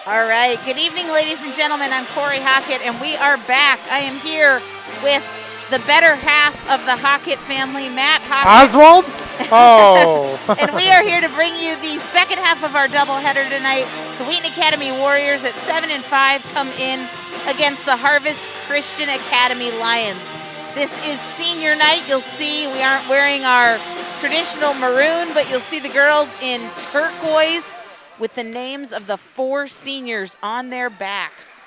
All right. Good evening, ladies and gentlemen. I'm Corey Hockett, and we are back. I am here with the better half of the Hockett family, Matt Hockett. Oswald? Oh. And we are here to bring you the second half of our doubleheader tonight. The Wheaton Academy Warriors at 7 and 5 come in against the Harvest Christian Academy Lions. This is senior night. You'll see we aren't wearing our traditional maroon, but you'll see the girls in turquoise with the names of the 4 seniors on their backs.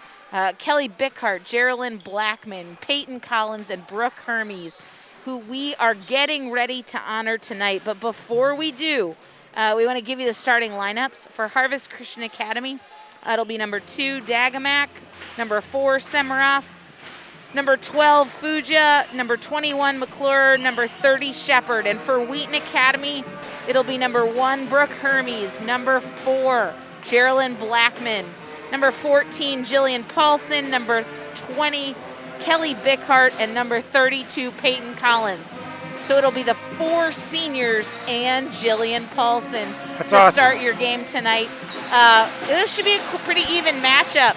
Kelly Bickhart, Geraldine Blackman, Peyton Collins, and Brooke Hermes, who we are getting ready to honor tonight. But before we do, we want to give you the starting lineups for Harvest Christian Academy. It'll be number 2, Dagamak, number 4, Semirov, number 12, Fuja, number 21, McClure, number 30, Shepard. And for Wheaton Academy, it'll be number 1, Brooke Hermes, number 4, Geraldine Blackman, number 14, Jillian Paulson, number 20, Kelly Bickhart, and number 32, Peyton Collins. So it'll be the 4 seniors and Jillian Paulson to start your game tonight. This should be a pretty even matchup.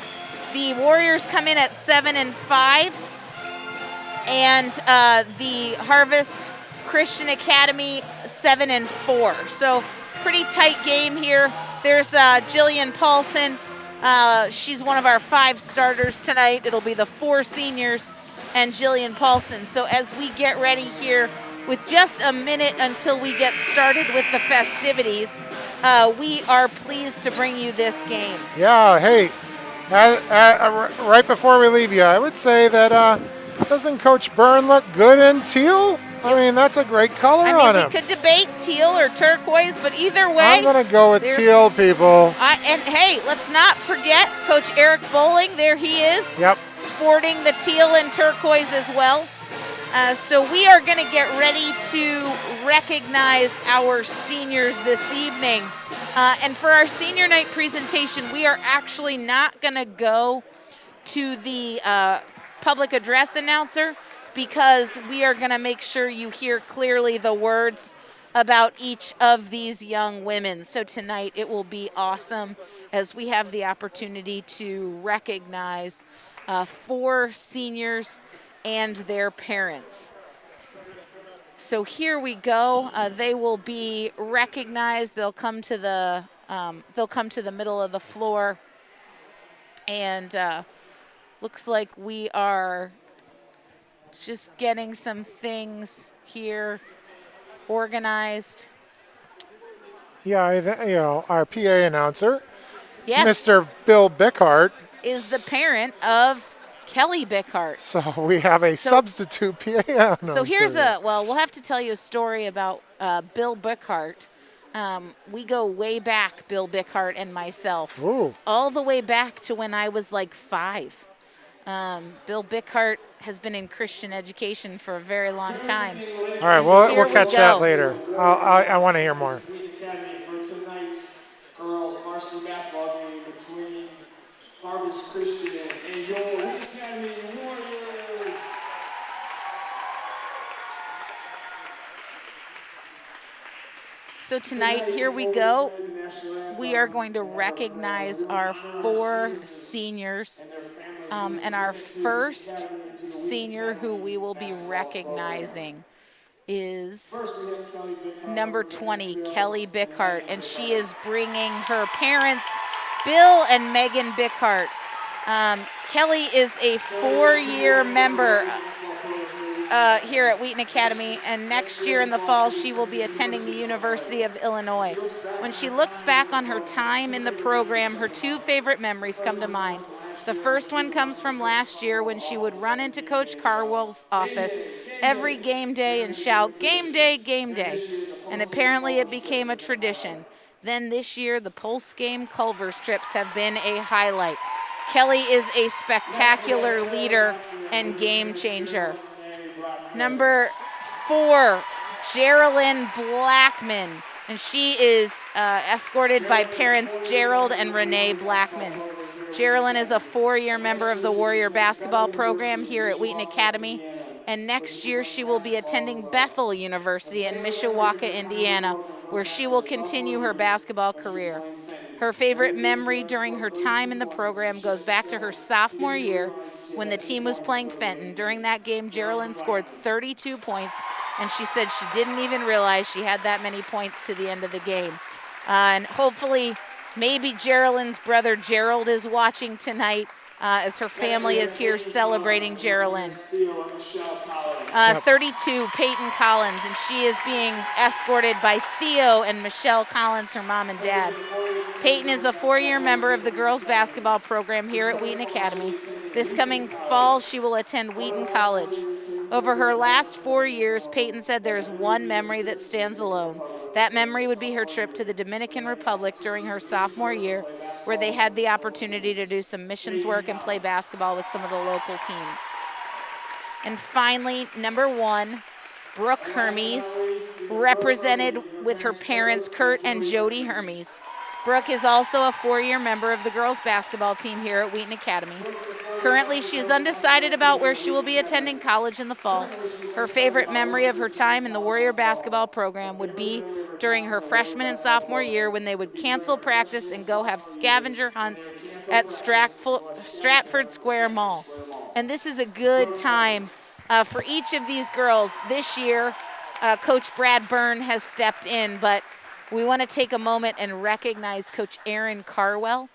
The Warriors come in at 7 and 5. And the Harvest Christian Academy 7 and 4. So pretty tight game here. There's Jillian Paulson. She's one of our 5 starters tonight. It'll be the 4 seniors and Jillian Paulson. So as we get ready here, with just a minute until we get started with the festivities, we are pleased to bring you this game. Yeah, hey, right before we leave you, I would say that doesn't Coach Byrne look good in teal? I mean, that's a great color on him. We could debate teal or turquoise, but either way. I'm going to go with teal, people. And hey, let's not forget Coach Eric Bowling. There he is. Yep. Sporting the teal and turquoise as well. So we are going to get ready to recognize our seniors this evening. And for our senior night presentation, we are actually not going to go to the public address announcer, because we are going to make sure you hear clearly the words about each of these young women. So tonight it will be awesome as we have the opportunity to recognize 4 seniors and their parents. So here we go. They will be recognized. They'll come to the middle of the floor, and looks like we are just getting some things here organized. Yeah, our PA announcer, yes, Mr. Bill Bickhart, is the parent of Kelly Bickhart. So we have a substitute PA announcer. So here's we'll have to tell you a story about Bill Bickhart. We go way back, Bill Bickhart and myself. Ooh. All the way back to when I was like 5. Bill Bickhart has been in Christian education for a very long time. All right, we'll catch that later. I want to hear more. Academy for tonight's girls varsity basketball game between Harvest Christian and your Wheaton Academy Warriors. So tonight, here we go. We are going to recognize our 4 seniors. And our first senior who we will be recognizing is number 20, Kelly Bickhart. And she is bringing her parents, Bill and Megan Bickhart. Kelly is a 4-year member here at Wheaton Academy, and next year in the fall she will be attending the University of Illinois. When she looks back on her time in the program, her 2 favorite memories come to mind. The first one comes from last year when she would run into Coach Carwell's office every game day and shout, "Game day, game day." And apparently it became a tradition. Then this year, the post-game Culver's trips have been a highlight. Kelly is a spectacular leader and game changer. Number 4, Geraldine Blackman. And she is escorted by parents Gerald and Renee Blackman. Geraldine is a 4-year member of the Warrior basketball program here at Wheaton Academy. And next year she will be attending Bethel University in Mishawaka, Indiana, where she will continue her basketball career. Her favorite memory during her time in the program goes back to her sophomore year when the team was playing Fenton. During that game, Geraldine scored 32 points, and she said she didn't even realize she had that many points to the end of the game. And hopefully, maybe Geraldine's brother Gerald is watching tonight as her family is here celebrating Geraldine. 32, Peyton Collins, and she is being escorted by Theo and Michelle Collins, her mom and dad. Peyton is a 4-year member of the girls basketball program here at Wheaton Academy. This coming fall, she will attend Wheaton College. Over her last 4 years, Peyton said there is one memory that stands alone. That memory would be her trip to the Dominican Republic during her sophomore year, where they had the opportunity to do some missions work and play basketball with some of the local teams. And finally, number 1, Brooke Hermes, represented with her parents, Kurt and Jody Hermes. Brooke is also a 4-year member of the girls basketball team here at Wheaton Academy. Currently, she is undecided about where she will be attending college in the fall. Her favorite memory of her time in the Warrior basketball program would be during her freshman and sophomore year when they would cancel practice and go have scavenger hunts at Stratford Square Mall. And this is a good time for each of these girls. This year, Coach Brad Byrne has stepped in, but we want to take a moment and recognize Coach Aaron Carwell,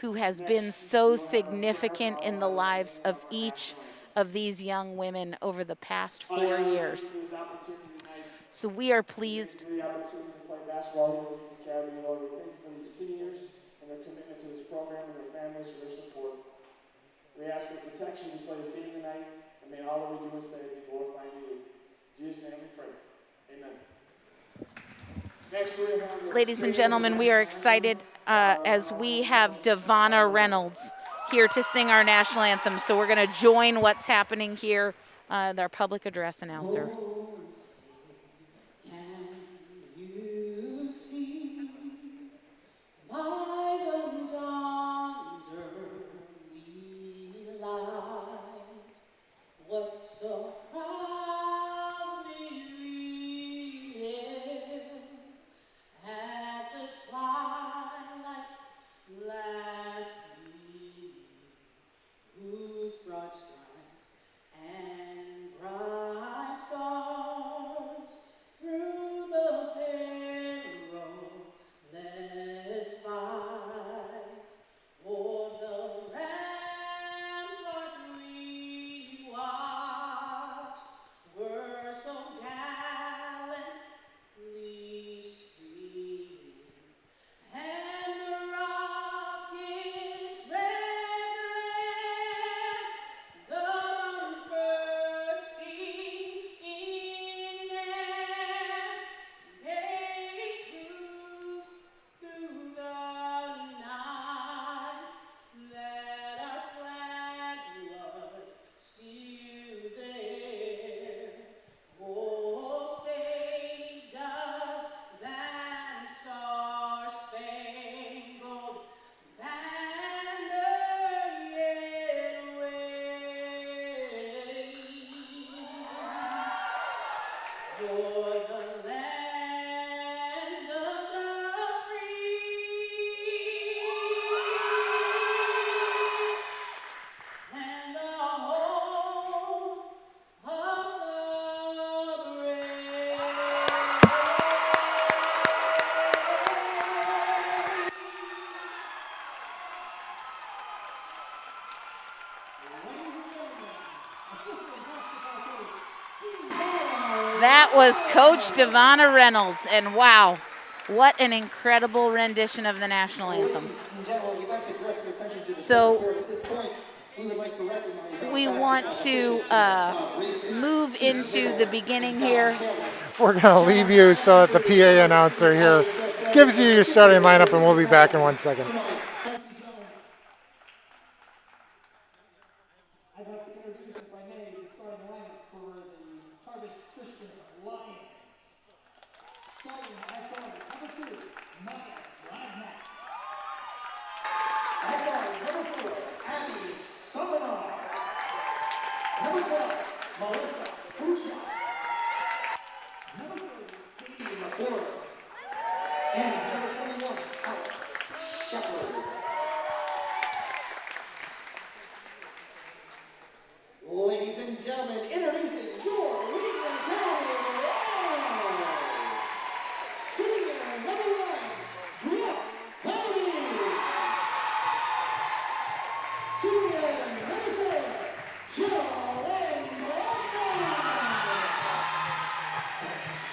who has been so significant in the lives of each of these young women over the past 4 years. So we are pleased. The opportunity to play basketball here at Wheaton Academy, Lord, we thank you for these seniors and their commitment to this program and their families for their support. We ask for protection as we play this game tonight, and may all that we do and say be glorifying you. In Jesus' name we pray. Amen. Ladies and gentlemen, we are excited as we have Devonna Reynolds here to sing our national anthem. So we're going to join what's happening here with our public address announcer. What's so proudly revealed at the twilight's last gleaming, whose broad stripes and bright stars through the perilous fight o'er the ramparts we watched were so gallantly streaming, and the rocket's red glare, the bombs bursting in air, gave proof through the night that our flag was still there. Oh, say does that star-spangled banner yet wave o'er the land of the free and the home of the brave? That was Coach Devonna Reynolds, and wow, what an incredible rendition of the national anthem. Ladies and gentlemen, we'd like to direct your attention to the So board. At this point, we would like to recognize our we want to move into the beginning here. We're going to leave you so that the PA announcer here gives you your starting lineup, and we'll be back in 1 second. I'd like to introduce, if I may, the starting lineup for the Harvest Christian Lions. Starting at guard, number 2, Maya Dragnet. At guard, number 4, Abby Summerar. Number 12, Melissa Pucha. Number 3, Katie McClure. And number 21, Alex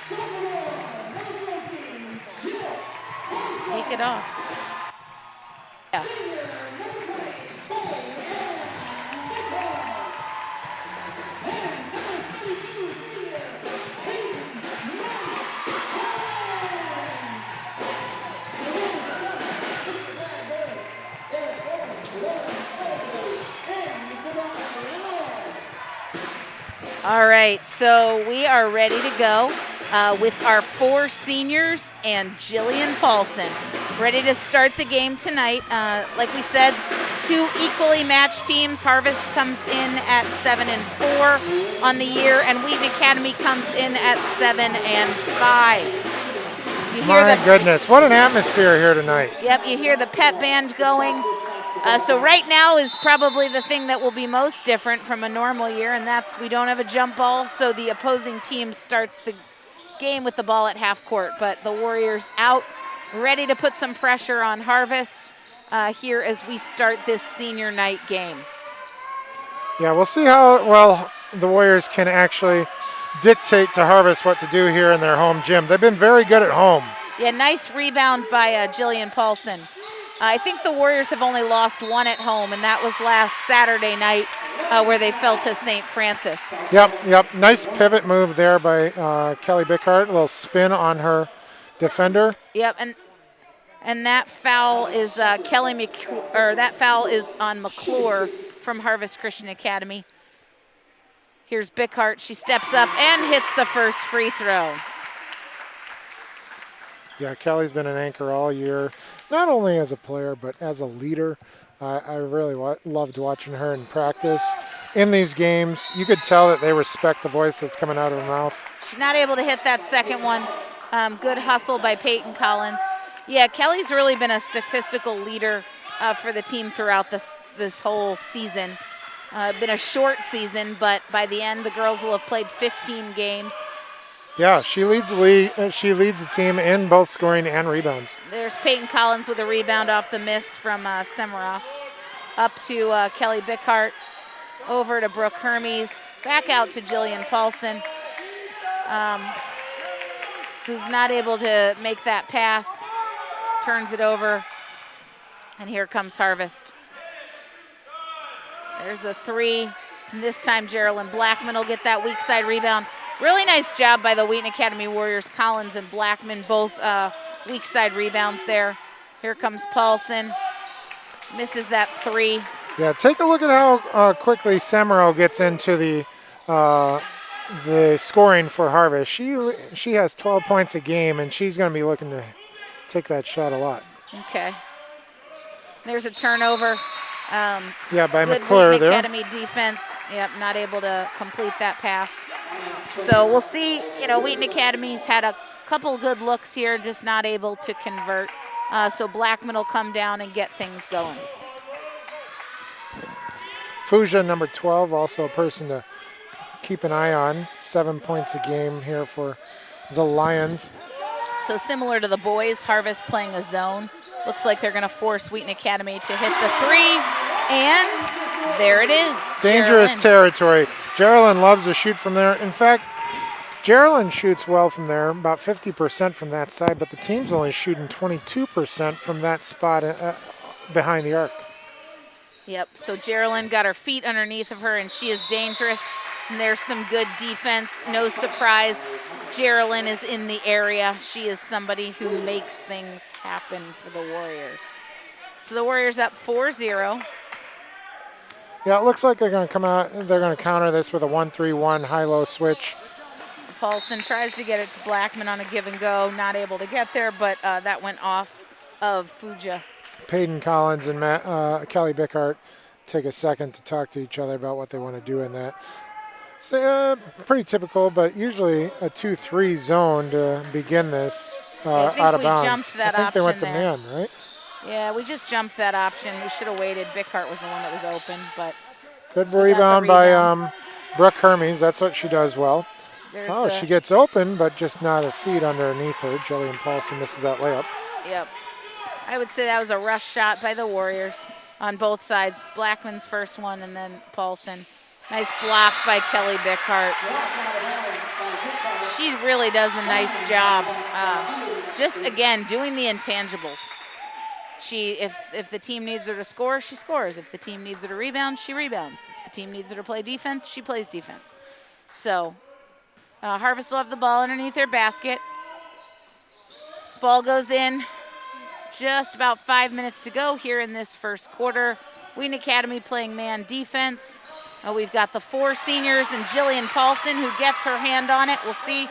Take it off. Yeah. All right, so we are ready to go with our 4 seniors and Jillian Paulson. Ready to start the game tonight. Like we said, 2 equally matched teams. Harvest comes in at 7-4 on the year, and Wheaton Academy comes in at 7-5. My goodness, what an atmosphere here tonight. Yep, you hear the pep band going. So right now is probably the thing that will be most different from a normal year, and that's we don't have a jump ball, so the opposing team starts the game with the ball at half court. But the Warriors out, ready to put some pressure on Harvest here as we start this senior night game. Yeah, we'll see how well the Warriors can actually dictate to Harvest what to do here in their home gym. They've been very good at home. Yeah, nice rebound by Jillian Paulson. I think the Warriors have only lost 1 at home, and that was last Saturday night where they fell to St. Francis. Yep. Nice pivot move there by Kelly Bickhart. A little spin on her defender. Yep, and that foul is that foul is on McClure from Harvest Christian Academy. Here's Bickhart. She steps up and hits the first free throw. Yeah, Kelly's been an anchor all year, not only as a player, but as a leader. I really loved watching her in practice. In these games, you could tell that they respect the voice that's coming out of her mouth. She's not able to hit that second one. Good hustle by Peyton Collins. Yeah, Kelly's really been a statistical leader for the team throughout this whole season. Been a short season, but by the end, the girls will have played 15 games. Yeah, she leads the team in both scoring and rebounds. There's Peyton Collins with a rebound off the miss from Semiroff. Up to Kelly Bickhart, over to Brooke Hermes, back out to Jillian Paulson, who's not able to make that pass, turns it over, and here comes Harvest. There's a 3, and this time Geraldine Blackman will get that weak side rebound. Really nice job by the Wheaton Academy Warriors. Collins and Blackman both weak side rebounds there. Here comes Paulson. Misses that 3. Yeah, take a look at how quickly Samaro gets into the scoring for Harvest. She has 12 points a game, and she's going to be looking to take that shot a lot. Okay. There's a turnover. Yeah, by good McClure Wheaton there. Academy defense. Yep, not able to complete that pass. So we'll see. Wheaton Academy's had a couple good looks here, just not able to convert. So Blackman will come down and get things going. Fuja, number 12, also a person to keep an eye on. 7 points a game here for the Lions. So similar to the boys, Harvest playing a zone. Looks like they're going to force Wheaton Academy to hit the 3, and there it is. Dangerous territory. Geraldine loves to shoot from there. In fact, Geraldine shoots well from there, about 50% from that side, but the team's only shooting 22% from that spot behind the arc. Yep, so Geraldine got her feet underneath of her, and she is dangerous. And there's some good defense. No surprise, Geraldine is in the area. She is somebody who makes things happen for the Warriors. So the Warriors up 4-0. Yeah, it looks like they're going to come out. They're going to counter this with a 1-3-1 high-low switch. Paulson tries to get it to Blackman on a give and go. Not able to get there, but that went off of Fuja. Peyton Collins and Kelly Bickhart take a second to talk to each other about what they want to do in that. So, pretty typical, but usually a 2-3 zone to begin this out of bounds. Jumped that I think they went to there. man, right? Yeah, we just jumped that option. We should have waited. Bickhart was the one that was open, but good rebound by Brooke Hermes. That's what she does well. She gets open, but just not her feet underneath her. Jillian Paulson misses that layup. Yep. I would say that was a rush shot by the Warriors on both sides. Blackman's first one, and then Paulson. Nice block by Kelly Bickhart. she really does a nice job. Just again doing the intangibles. If the team needs her to score, she scores. If the team needs her to rebound, she rebounds. If the team needs her to play defense, she plays defense. So Harvest will have the ball underneath their basket. Ball goes in. Just about 5 minutes to go here in this first quarter. Wheaton Academy playing man defense. We've got the 4 seniors and Jillian Paulson who gets her hand on it. We'll see.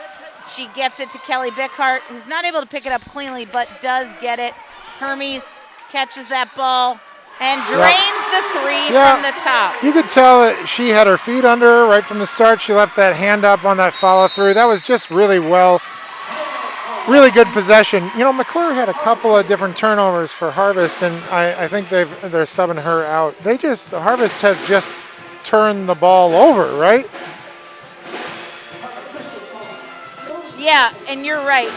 She gets it to Kelly Bickhart, who's not able to pick it up cleanly, but does get it. Hermes catches that ball and drains the 3 from the top. You could tell that she had her feet under her right from the start. She left that hand up on that follow through. That was just really really good possession. You know, McClure had a couple of different turnovers for Harvest, and I think they're subbing her out. Harvest has just turned the ball over, right? Yeah, and you're right.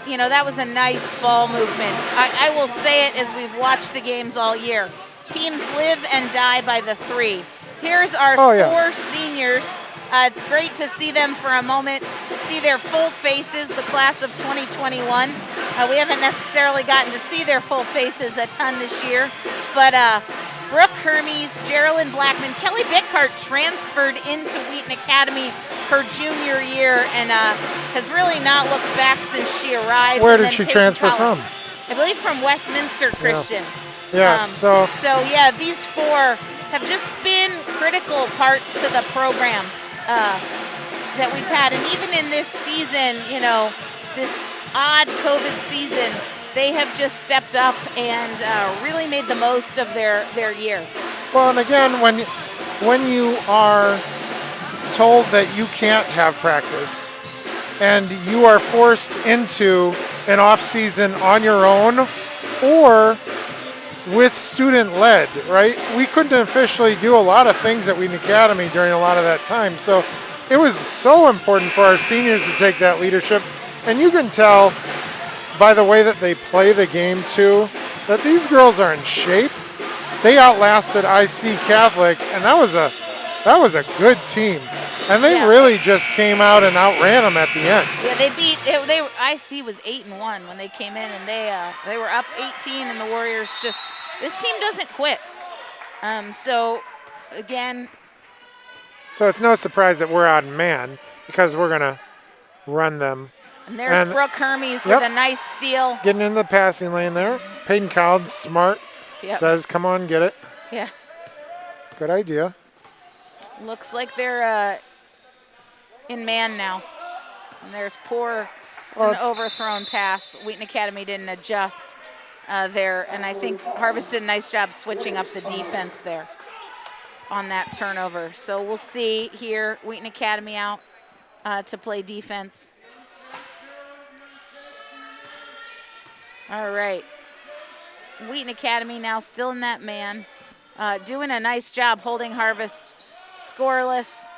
You know, that was a nice ball movement. I will say it as we've watched the games all year. Teams live and die by the 3. Here's our 4 seniors. It's great to see them for a moment, see their full faces, the class of 2021. We haven't necessarily gotten to see their full faces a ton this year, but Brooke Hermes, Geraldine Blackman, Kelly Bickhart transferred into Wheaton Academy her junior year and has really not looked back since she arrived. Where did she transfer from? I believe from Westminster Christian. So yeah, these 4 have just been critical parts to the program that we've had. And even in this season, you know, this odd COVID season, they have just stepped up and really made the most of their year. Well, and again, when you are told that you can't have practice and you are forced into an off season on your own or with student-led, right? We couldn't officially do a lot of things at Wheaton Academy during a lot of that time. So it was so important for our seniors to take that leadership. And you can tell by the way that they play the game too, that these girls are in shape. They outlasted IC Catholic, and that was a good team. And they really just came out and outran them at the end. Yeah, they beat. IC was 8-1 when they came in, and they were up 18, and the Warriors just. This team doesn't quit. So again. So it's no surprise that we're out in man because we're gonna run them. And there's Brooke Hermes with a nice steal. Getting in the passing lane there. Peyton Cowds, smart, says, "Come on, get it." Yeah. Good idea. Looks like they're in man now. And there's just an overthrown pass. Wheaton Academy didn't adjust there. And I think Harvest did a nice job switching up the defense there on that turnover. So we'll see here. Wheaton Academy out to play defense. All right. Wheaton Academy now still in that man. Doing a nice job holding Harvest scoreless.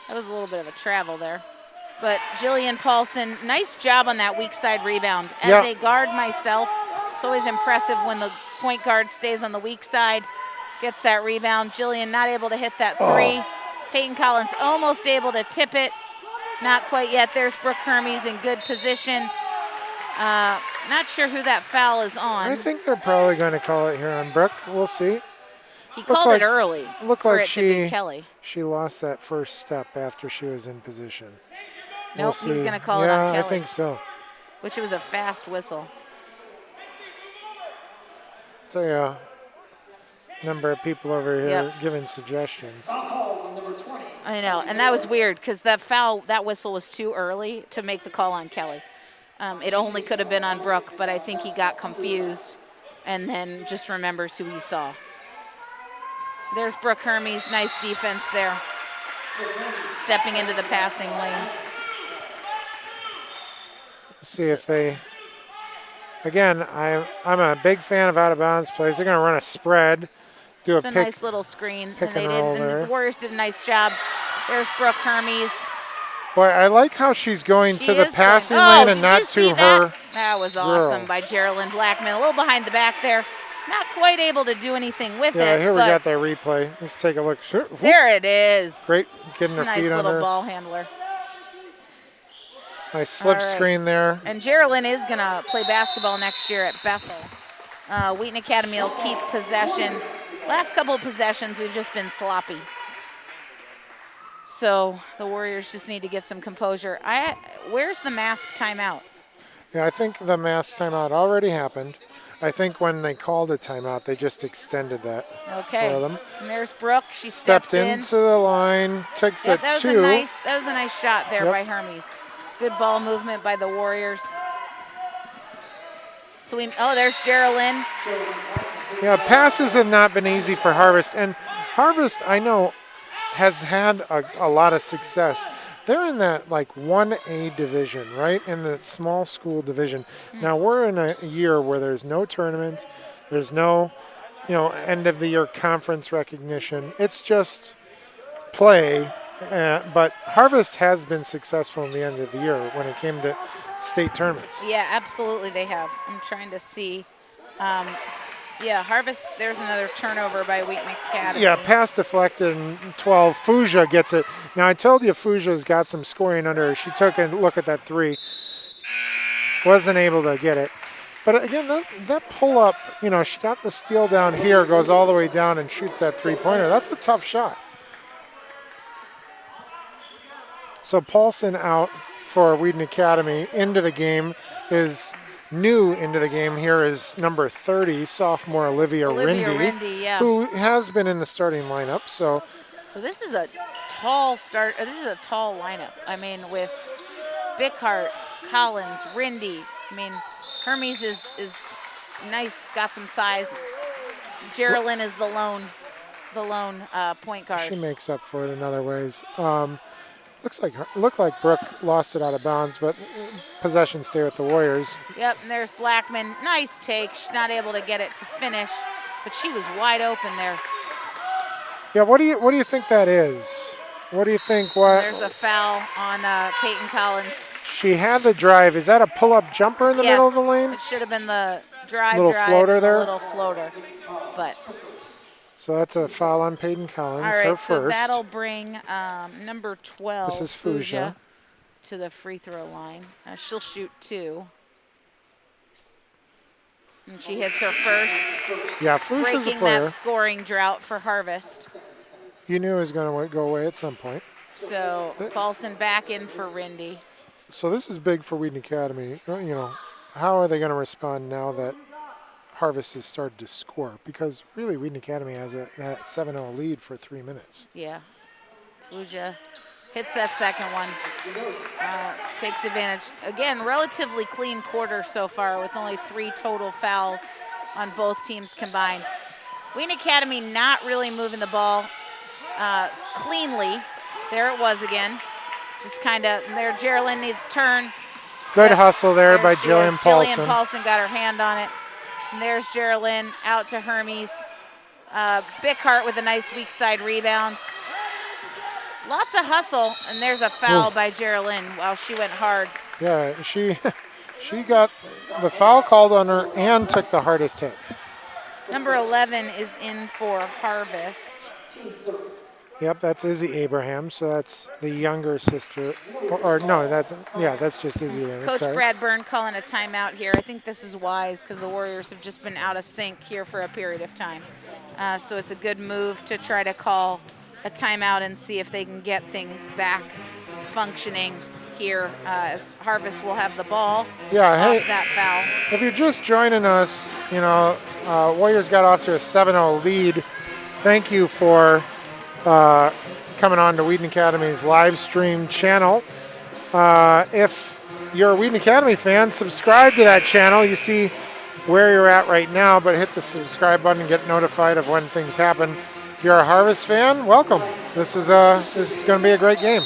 That was a little bit of a travel there. But Jillian Paulson, nice job on that weak side rebound. As a guard myself, it's always impressive when the point guard stays on the weak side, gets that rebound. Jillian not able to hit that 3. Peyton Collins almost able to tip it. Not quite yet. There's Brooke Hermes in good position. Not sure who that foul is on. I think they're probably going to call it here on Brooke. We'll see. He called it early for it to be Kelly. She lost that first step after she was in position. Nope, he's going to call it on Kelly. Yeah, I think so. Which was a fast whistle. Tell you, a number of people over here giving suggestions. I know, and that was weird because that whistle was too early to make the call on Kelly. It only could have been on Brooke, but I think he got confused and then just remembers who he saw. There's Brooke Hermes, nice defense there. Stepping into the passing lane. See if they, again, I'm a big fan of out-of-bounds plays. They're going to run a spread, do it's a nice little screen, and they did. And the Warriors did a nice job. There's Brooke Hermes. Boy, I like how she's going to the passing lane and not to her. That was awesome by Geraldine Blackman. A little behind the back there. Not quite able to do anything with it. Yeah, here we got that replay. Let's take a look. There it is. Great getting her feet on her. Nice little ball handler. Nice slip All right. screen there. And Geraldine is going to play basketball next year at Bethel. Wheaton Academy will keep possession. Last couple of possessions, we've just been sloppy. So the Warriors just need to get some composure. Where's the mask timeout? Yeah, I think the mask timeout already happened. I think when they called a timeout, they just extended that for them. And there's Brooke. She Stepped steps in. into the line, takes Yep, a that was 2. that was a nice shot there by Hermes. Good ball movement by the Warriors. So there's Geraldine. Yeah, passes have not been easy for Harvest. And Harvest, I know, has had a lot of success. They're in that like 1A division, right? In the small school division. Now we're in a year where there's no tournament, there's no, end of the year conference recognition. It's just play. But Harvest has been successful in the end of the year when it came to state tournaments. Yeah, absolutely they have. I'm trying to see. Harvest, there's another turnover by Wheaton Academy. Yeah, pass deflected in 12. Fuja gets it. Now, I told you Fuja's got some scoring under her. She took a look at that 3. Wasn't able to get it. But again, that pull-up, she got the steal down here, goes all the way down and shoots that 3-pointer. That's a tough shot. So Paulson out for Wheaton Academy. Into the game is... New into the game here is number 30, sophomore Olivia Rindy, who has been in the starting lineup. So this is a tall start. This is a tall lineup. I mean, with Bickhart, Collins, Rindy. I mean, Hermes is nice, got some size. Geraldine is the lone point guard. She makes up for it in other ways. Looked like Brooke lost it out of bounds, but possession stay with the Warriors. Yep, and there's Blackman. Nice take. She's not able to get it to finish, but she was wide open there. Yeah, what do you think that is? What do you think? There's a foul on Peyton Collins. She had the drive. Is that a pull-up jumper in the middle of the lane? It should have been the drive. Floater there. A little floater, but. So that's a foul on Peyton Collins, all right, her first. So that'll bring number 12, this is Fuja, to the free throw line. She'll shoot 2. And she hits her first. Yeah, Fuja's breaking a player. That scoring drought for Harvest. You knew it was going to go away at some point. So Paulson back in for Rindy. So this is big for Wheaton Academy. How are they going to respond now that Harvest has started to score? Because really Wheaton Academy has that 7-0 lead for 3 minutes. Yeah. Fuja hits that second one. Takes advantage. Again, relatively clean quarter so far with only 3 total fouls on both teams combined. Wheaton Academy not really moving the ball cleanly. There it was again. Just kind of, there Geraldine needs to turn. Good hustle there by Jillian Paulson. Jillian Paulson got her hand on it. And there's Geraldine out to Hermes. Bickhart with a nice weak side rebound. Lots of hustle, and there's a foul by Geraldine. Wow, she went hard. Yeah, she got the foul called on her and took the hardest hit. Number 11 is in for Harvest. Yep, that's Izzy Abraham, so that's the younger sister. Or no, that's just Izzy Abraham. Coach sorry. Brad Byrne calling a timeout here. I think this is wise because the Warriors have just been out of sync here for a period of time. So it's a good move to try to call a timeout and see if they can get things back functioning here as Harvest will have the ball off that foul. If you're just joining us, Warriors got off to a 7-0 lead. Thank you for coming on to Wheaton Academy's live stream channel. If you're a Wheaton Academy fan, subscribe to that channel. You see where you're at right now, but hit the subscribe button and get notified of when things happen. If you're a Harvest fan, welcome. This is going to be a great game.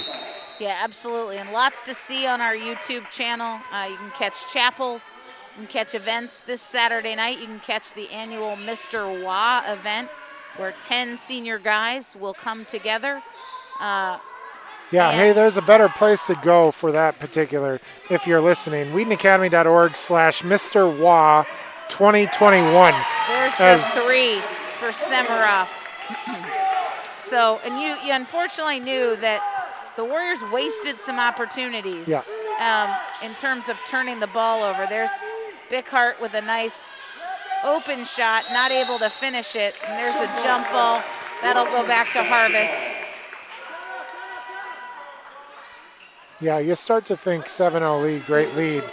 Yeah, absolutely, and lots to see on our YouTube channel. You can catch chapels, you can catch events. This Saturday night, you can catch the annual Mr. Wah event, where 10 senior guys will come together. Hey, there's a better place to go for that particular, if you're listening. WheatonAcademy.org/Mr. Wah 2021. There's the 3 for Semirov. So, and you unfortunately knew that the Warriors wasted some opportunities in terms of turning the ball over. There's Bickhart with a nice open shot, not able to finish it. And there's a jump ball. That'll go back to Harvest. Yeah, you start to think 7-0 lead, great lead,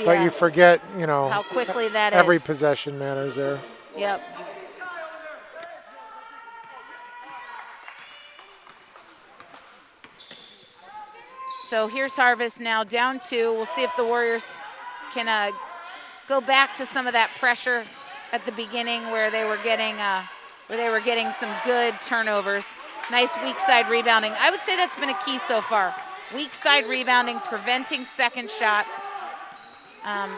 but Yeah. you forget, How quickly that every is. possession matters there. Yep. So here's Harvest now down 2. We'll see if the Warriors can go back to some of that pressure at the beginning where they were getting some good turnovers. Nice weak side rebounding. I would say that's been a key so far. Weak side rebounding, preventing second shots.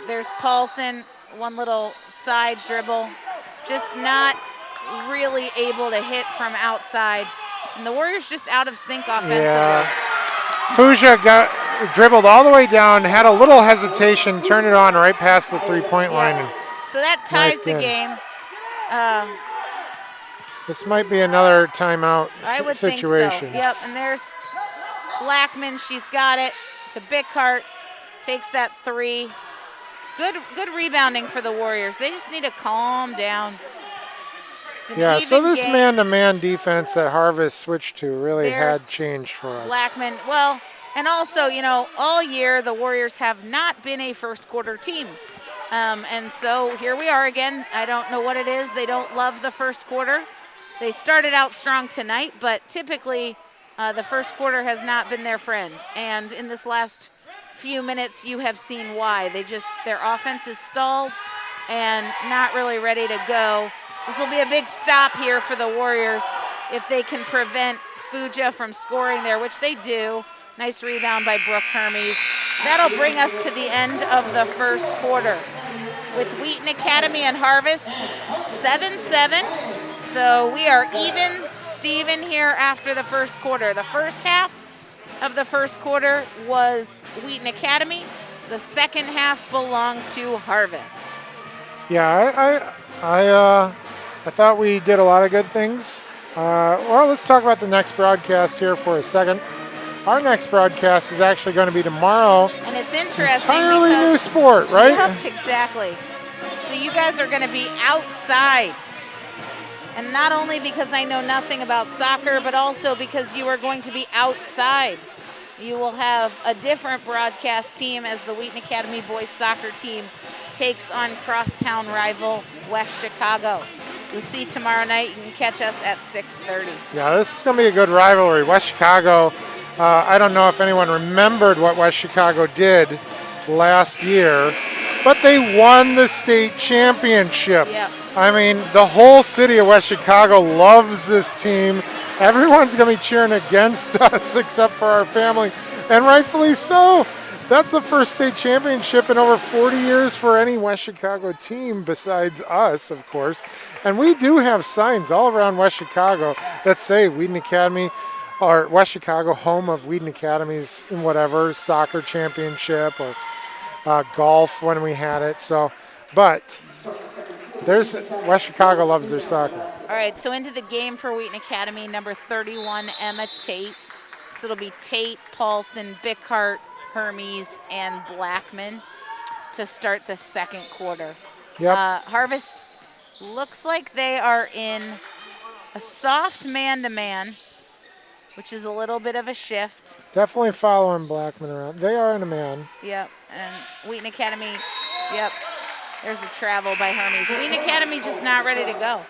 There's Paulson, one little side dribble, just not really able to hit from outside. And the Warriors just out of sync offensively. Yeah. Fuja dribbled all the way down, had a little hesitation, turned it on right past the three-point line. And so that ties nice the game. game. This might be another timeout I would situation. think so. Yep, and there's Blackman. She's got it to Bickhart. Takes that 3. Good rebounding for the Warriors. They just need to calm down. It's an Yeah, so even this game. man-to-man defense that Harvest switched to really There's had changed for us. Blackman. Well, and also, all year the Warriors have not been a first quarter team. And so here we are again. I don't know what it is. They don't love the first quarter. They started out strong tonight, but typically the first quarter has not been their friend. And in this last few minutes, you have seen why. Their offense is stalled and not really ready to go. This will be a big stop here for the Warriors if they can prevent Fuja from scoring there, which they do. Nice rebound by Brooke Hermes. That'll bring us to the end of the first quarter. With Wheaton Academy and Harvest, 7-7. So we are even Steven here after the first quarter. The first half of the first quarter was Wheaton Academy. The second half belonged to Harvest. Yeah, I thought we did a lot of good things. Well, let's talk about the next broadcast here for a second. Our next broadcast is actually going to be tomorrow. And it's interesting Entirely because, new sport, right? Yep, exactly. So you guys are going to be outside. And not only because I know nothing about soccer, but also because you are going to be outside. You will have a different broadcast team as the Wheaton Academy boys soccer team takes on crosstown rival West Chicago. You'll see tomorrow night. You can catch us at 6:30. Yeah, this is going to be a good rivalry. West Chicago, I don't know if anyone remembered what West Chicago did last year, but they won the state championship. Yep. I mean, the whole city of West Chicago loves this team. Everyone's going to be cheering against us except for our family, and rightfully so. That's the first state championship in over 40 years for any West Chicago team besides us, of course. And we do have signs all around West Chicago that say Wheaton Academy, or West Chicago, home of Wheaton Academy's whatever, soccer championship or golf when we had it. So, but there's West Chicago loves their soccer. All right, so into the game for Wheaton Academy, number 31, Emma Tate. So it'll be Tate, Paulson, Bickhart, Hermes, and Blackman to start the second quarter. Yep. Harvest looks like they are in a soft man-to-man, which is a little bit of a shift. Definitely following Blackman around. They are in a man. Yep, and Wheaton Academy, yep, there's a travel by Hermes. Wheaton Academy just not ready to go.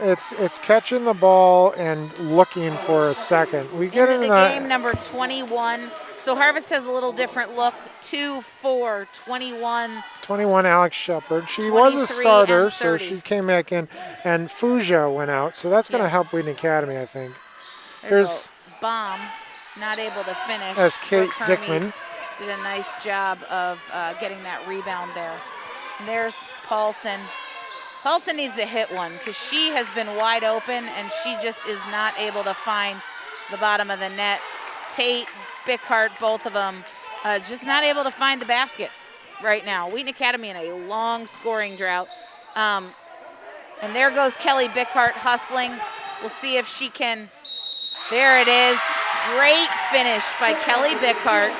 It's catching the ball and looking for a second. We get into in the game, number 21. So Harvest has a little different look. 2-4, 21. 21, Alex Shepard. She was a 23 starter, and so 30. she came back in. And Fuja went out, so that's going to help Wheaton Academy, I think. There's a bomb, not able to finish. That's Kate Brooke Dickman. Hermes did a nice job of getting that rebound there. And there's Paulson. Paulson needs to hit one because she has been wide open and she just is not able to find the bottom of the net. Tate, Bickhart, both of them just not able to find the basket right now. Wheaton Academy in a long scoring drought. And there goes Kelly Bickhart hustling. We'll see if she can. There it is. Great finish by Kelly Bickhart.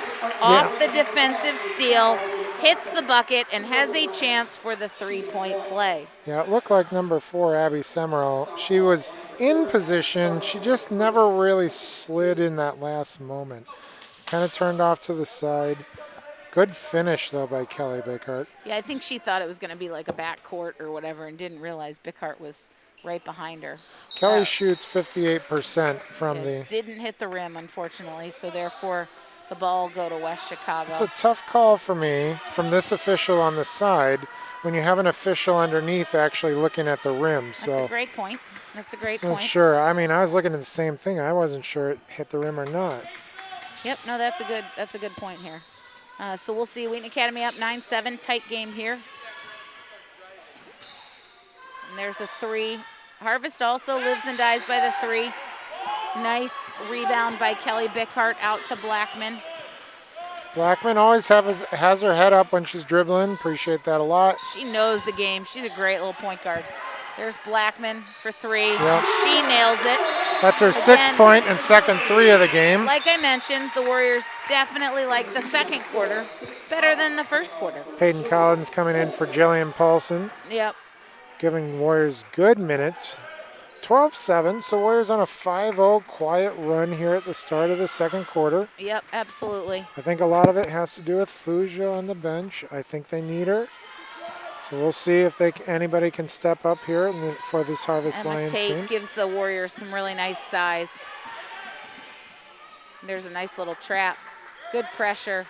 off the defensive steal, hits the bucket, and has a chance for the 3-point play. Yeah, it looked like number 4, Abby Semero. She was in position. She just never really slid in that last moment. Kind of turned off to the side. Good finish, though, by Kelly Bickert. Yeah, I think she thought it was going to be like a backcourt or whatever and didn't realize Bickart was right behind her. Kelly shoots 58% from the... Didn't hit the rim, unfortunately, so therefore the ball will go to West Chicago. It's a tough call for me from this official on the side when you have an official underneath actually looking at the rim. So That's a great point. That's a great not point. sure. I mean, I was looking at the same thing. I wasn't sure it hit the rim or not. Yep, no, that's a good point here. So we'll see Wheaton Academy up 9-7, tight game here. And there's a 3. Harvest also lives and dies by the 3. Nice rebound by Kelly Bickart out to Blackman. Blackman always has her head up when she's dribbling. Appreciate that a lot. She knows the game. She's a great little point guard. There's Blackman for 3. Yep. She nails it. That's her Again, 6-point and second 3 of the game. Like I mentioned, the Warriors definitely like the second quarter better than the first quarter. Peyton Collins coming in for Jillian Paulson, Yep. giving Warriors good minutes. 12-7, so Warriors on a 5-0 quiet run here at the start of the second quarter. Yep, absolutely. I think a lot of it has to do with Fuja on the bench. I think they need her. So we'll see if anybody can step up here for this Harvest Emma Lions Tate team. gives the Warriors some really nice size. There's a nice little trap. Good pressure.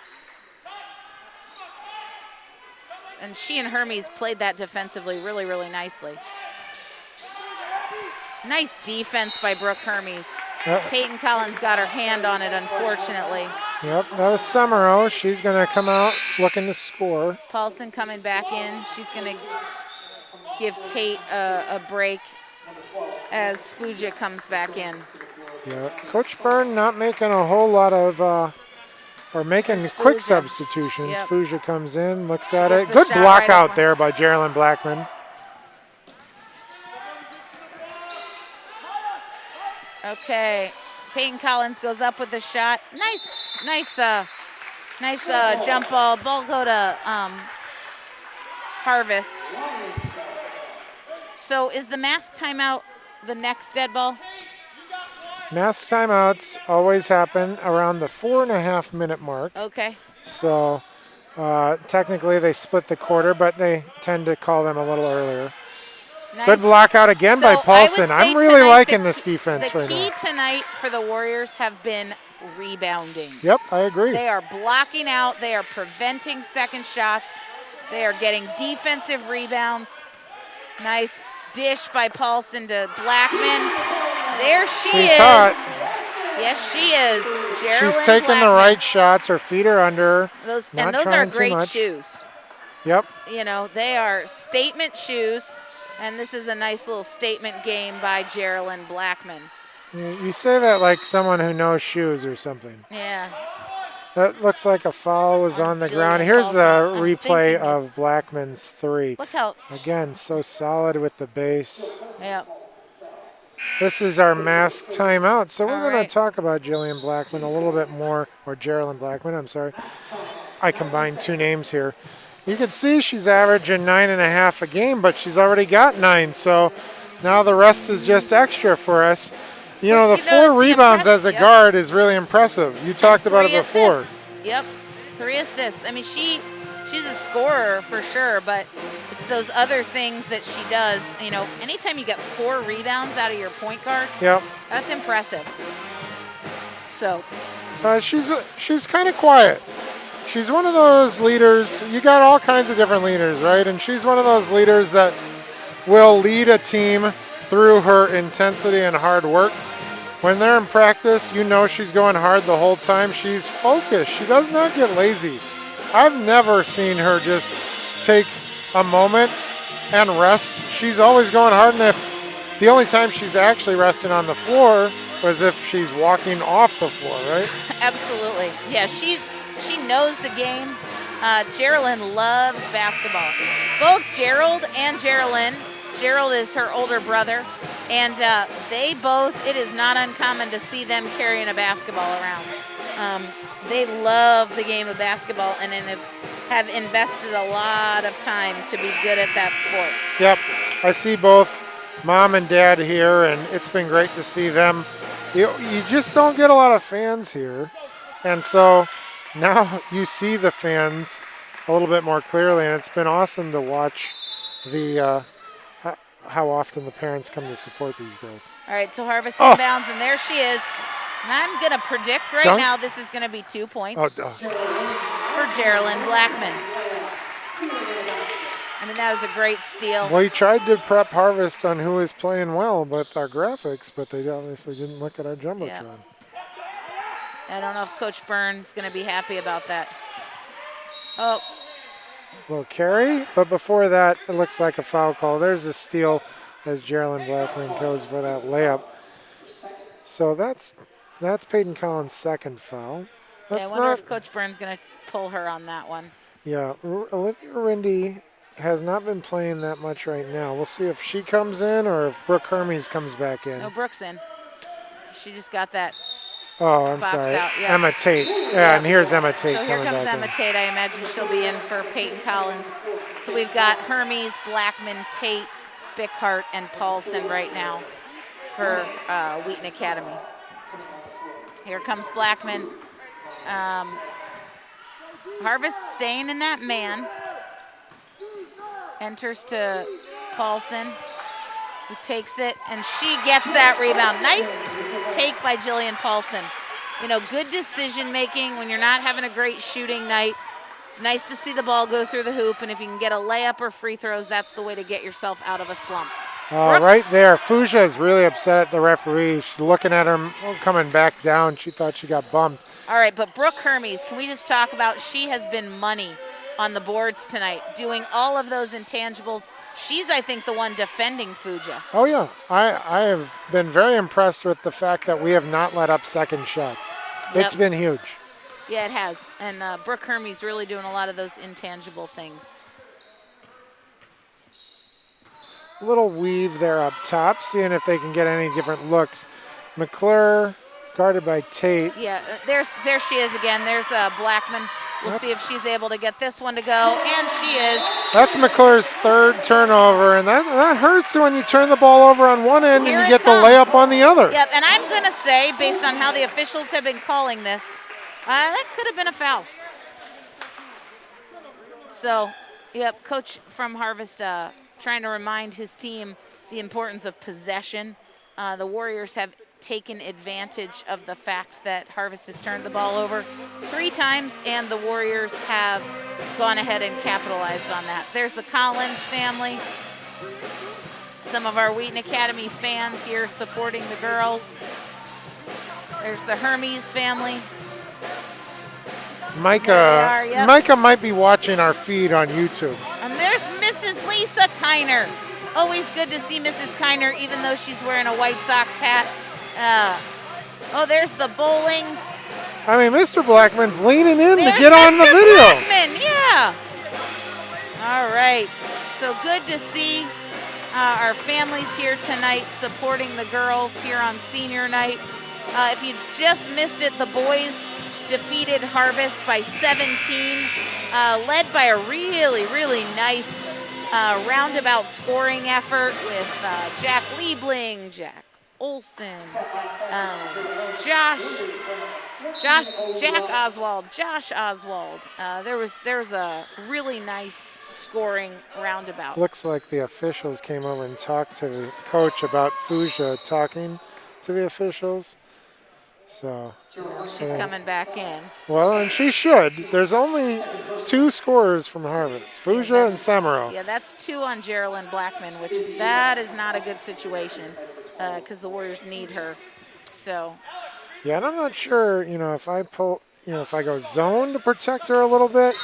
And she and Hermes played that defensively really, really nicely. Nice defense by Brooke Hermes. Yep. Peyton Collins got her hand on it, unfortunately. Yep, that was Semero. She's going to come out looking to score. Paulson coming back in. She's going to give Tate a break as Fuja comes back in. Yeah, Coach Byrne not making a whole lot of, or making There's quick Fuja. substitutions. Yep. Fuja comes in, looks She at gets it. the Good shot block right out up there by Geraldine Blackman. Okay, Peyton Collins goes up with the shot. Nice jump ball. Ball go to Harvest. So is the mask timeout the next dead ball? Mass timeouts always happen around the 4.5 minute mark. Okay. So technically they split the quarter, but they tend to call them a little earlier. Nice. Good block out again by So Paulson. I would say I'm really tonight liking this defense The right key now. tonight for the Warriors have been rebounding. Yep, I agree. They are blocking out. They are preventing second shots. They are getting defensive rebounds. Nice dish by Paulson to Blackman. There she She's is. hot. Yes, she is. Geraldine She's taking Blackman. the right shots. Her feet are under. Those not are trying too great much. shoes. Yep. You know, they are statement shoes, and this is a nice little statement game by Geraldine Blackman. You say that like someone who knows shoes or something. Yeah. That looks like a foul was on the Jillian ground. Here's the Paulson. I'm replay thinking of it's- Blackman's 3. Look how, Again, so solid with the base. yeah. This is our mask timeout. So we're All going right. to talk about Jillian Blackman a little bit more, or Geraldine Blackman, I'm sorry. I combined two names here. You can see she's averaging 9.5 a game, but she's already got 9. So now the rest is just extra for us. You know, the You notice 4 the rebounds as a yep. guard is really impressive. You talked about it 3 before. assists. Yep, 3 assists. I mean, she's a scorer for sure, but it's those other things that she does. You know, anytime you get 4 rebounds out of your point guard, Yep. that's impressive. So, She's kind of quiet. She's one of those leaders. You got all kinds of different leaders, right? And she's one of those leaders that will lead a team through her intensity and hard work. When they're in practice, you know she's going hard the whole time. She's focused. She does not get lazy. I've never seen her just take a moment and rest. She's always going hard, and if the only time she's actually resting on the floor was if she's walking off the floor, right? absolutely. Yeah, she knows the game. Geraldine loves basketball. Both Gerald and Geraldine. Gerald is her older brother. And they both, it is not uncommon to see them carrying a basketball around. They love the game of basketball and have invested a lot of time to be good at that sport. Yep, I see both Mom and Dad here, and it's been great to see them. You just don't get a lot of fans here, and so now you see the fans a little bit more clearly, and it's been awesome to watch the how often the parents come to support these girls. All right, so Harvest inbounds, and there she is. And I'm going to predict right Dunk. now this is going to be 2 points Oh, for Geraldine Blackman. I mean, that was a great steal. we tried to prep Harvest on who is playing well with our graphics, but they obviously didn't look at our jumbotron. Yeah. I don't know if Coach Byrne's going to be happy about that. Oh, Little carry, but before that, it looks like a foul call. There's a steal as Geraldine Blackman goes for that layup. So that's Peyton Collins' second foul. yeah, I wonder if Coach Byrne's going to pull her on that one. Yeah, Olivia Rindy has not been playing that much right now. We'll see if she comes in or if Brooke Hermes comes back in. No, Brooks in. She just got that. Oh, I'm box sorry. out, yeah. Emma Tate. Yeah, and here's Emma Tate So here coming comes back Emma in. Tate. I imagine she'll be in for Peyton Collins. So we've got Hermes, Blackman, Tate, Bickhart, and Paulson right now for Wheaton Academy. Here comes Blackman. Harvest staying in that man. Enters to Paulson, who takes it, and she gets that rebound. Nice take by Jillian Paulson. You know, good decision making when you're not having a great shooting night. It's nice to see the ball go through the hoop, and if you can get a layup or free throws, that's the way to get yourself out of a slump. Right there, Fuja is really upset at the referee. She's looking at her coming back down. She thought she got bumped. All right, but Brooke Hermes, can we just talk about, she has been money on the boards tonight, doing all of those intangibles. She's, I think, the one defending Fuja. Oh, yeah. I have been very impressed with the fact that we have not let up second shots. It's Yep. been huge. Yeah, it has. And Brooke Hermes really doing a lot of those intangible things. Little weave there up top, seeing if they can get any different looks. McClure guarded by Tate. Yeah, there she is again. There's Blackman. We'll see if she's able to get this one to go, and she is. That's McClure's third turnover, and that hurts when you turn the ball over on one end Here and it you get the comes. layup on the other. Yep, and I'm going to say, based on how the officials have been calling this, that could have been a foul. So, yep, coach from Harvest trying to remind his team the importance of possession. The Warriors have taken advantage of the fact that Harvest has turned the ball over 3 times, and the Warriors have gone ahead and capitalized on that. There's the Collins family. Some of our Wheaton Academy fans here supporting the girls. There's the Hermes family. Micah, Yep. Micah might be watching our feed on YouTube. And there's Mrs. Lisa Kiner. Always good to see Mrs. Kiner, even though she's wearing a White Sox hat. There's the Bowlings. I mean, Mr. Blackman's leaning in There's to get on the Mr. video. Blackman, yeah. All right. So good to see our families here tonight supporting the girls here on senior night. If you just missed it, the boys defeated Harvest by 17, led by a really, really nice roundabout scoring effort with Jack Liebling, Jack Olson, Jack Oswald, Josh Oswald. There was a really nice scoring roundabout. Looks like the officials came over and talked to the coach about Fuja talking to the officials. So She's coming back in. well, and she should. There's only 2 scorers from Harvest, Fuja and Semero. Yeah, that's 2 on Geraldine Blackman, which that is not a good situation because the Warriors need her. So Yeah, and I'm not sure, if I go zone to protect her a little bit.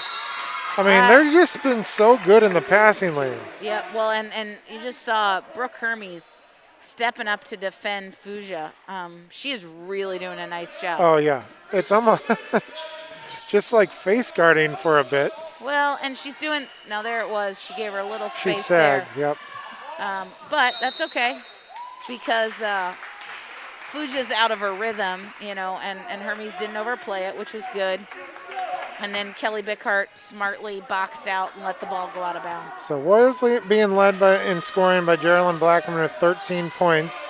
I mean, they've just been so good in the passing lanes. yeah, well, and you just saw Brooke Hermes stepping up to defend Fuja. She is really doing a nice job. Oh, yeah. It's almost just like face guarding for a bit. Well, and she's doing, now there it was. She gave her a little She space there. sagged, yep. But that's okay because Fuja's out of her rhythm, you know, and Hermes didn't overplay it, which was good. And then Kelly Bickhart smartly boxed out and let the ball go out of bounds. So Warriors being led in scoring by Geraldine Blackman with 13 points.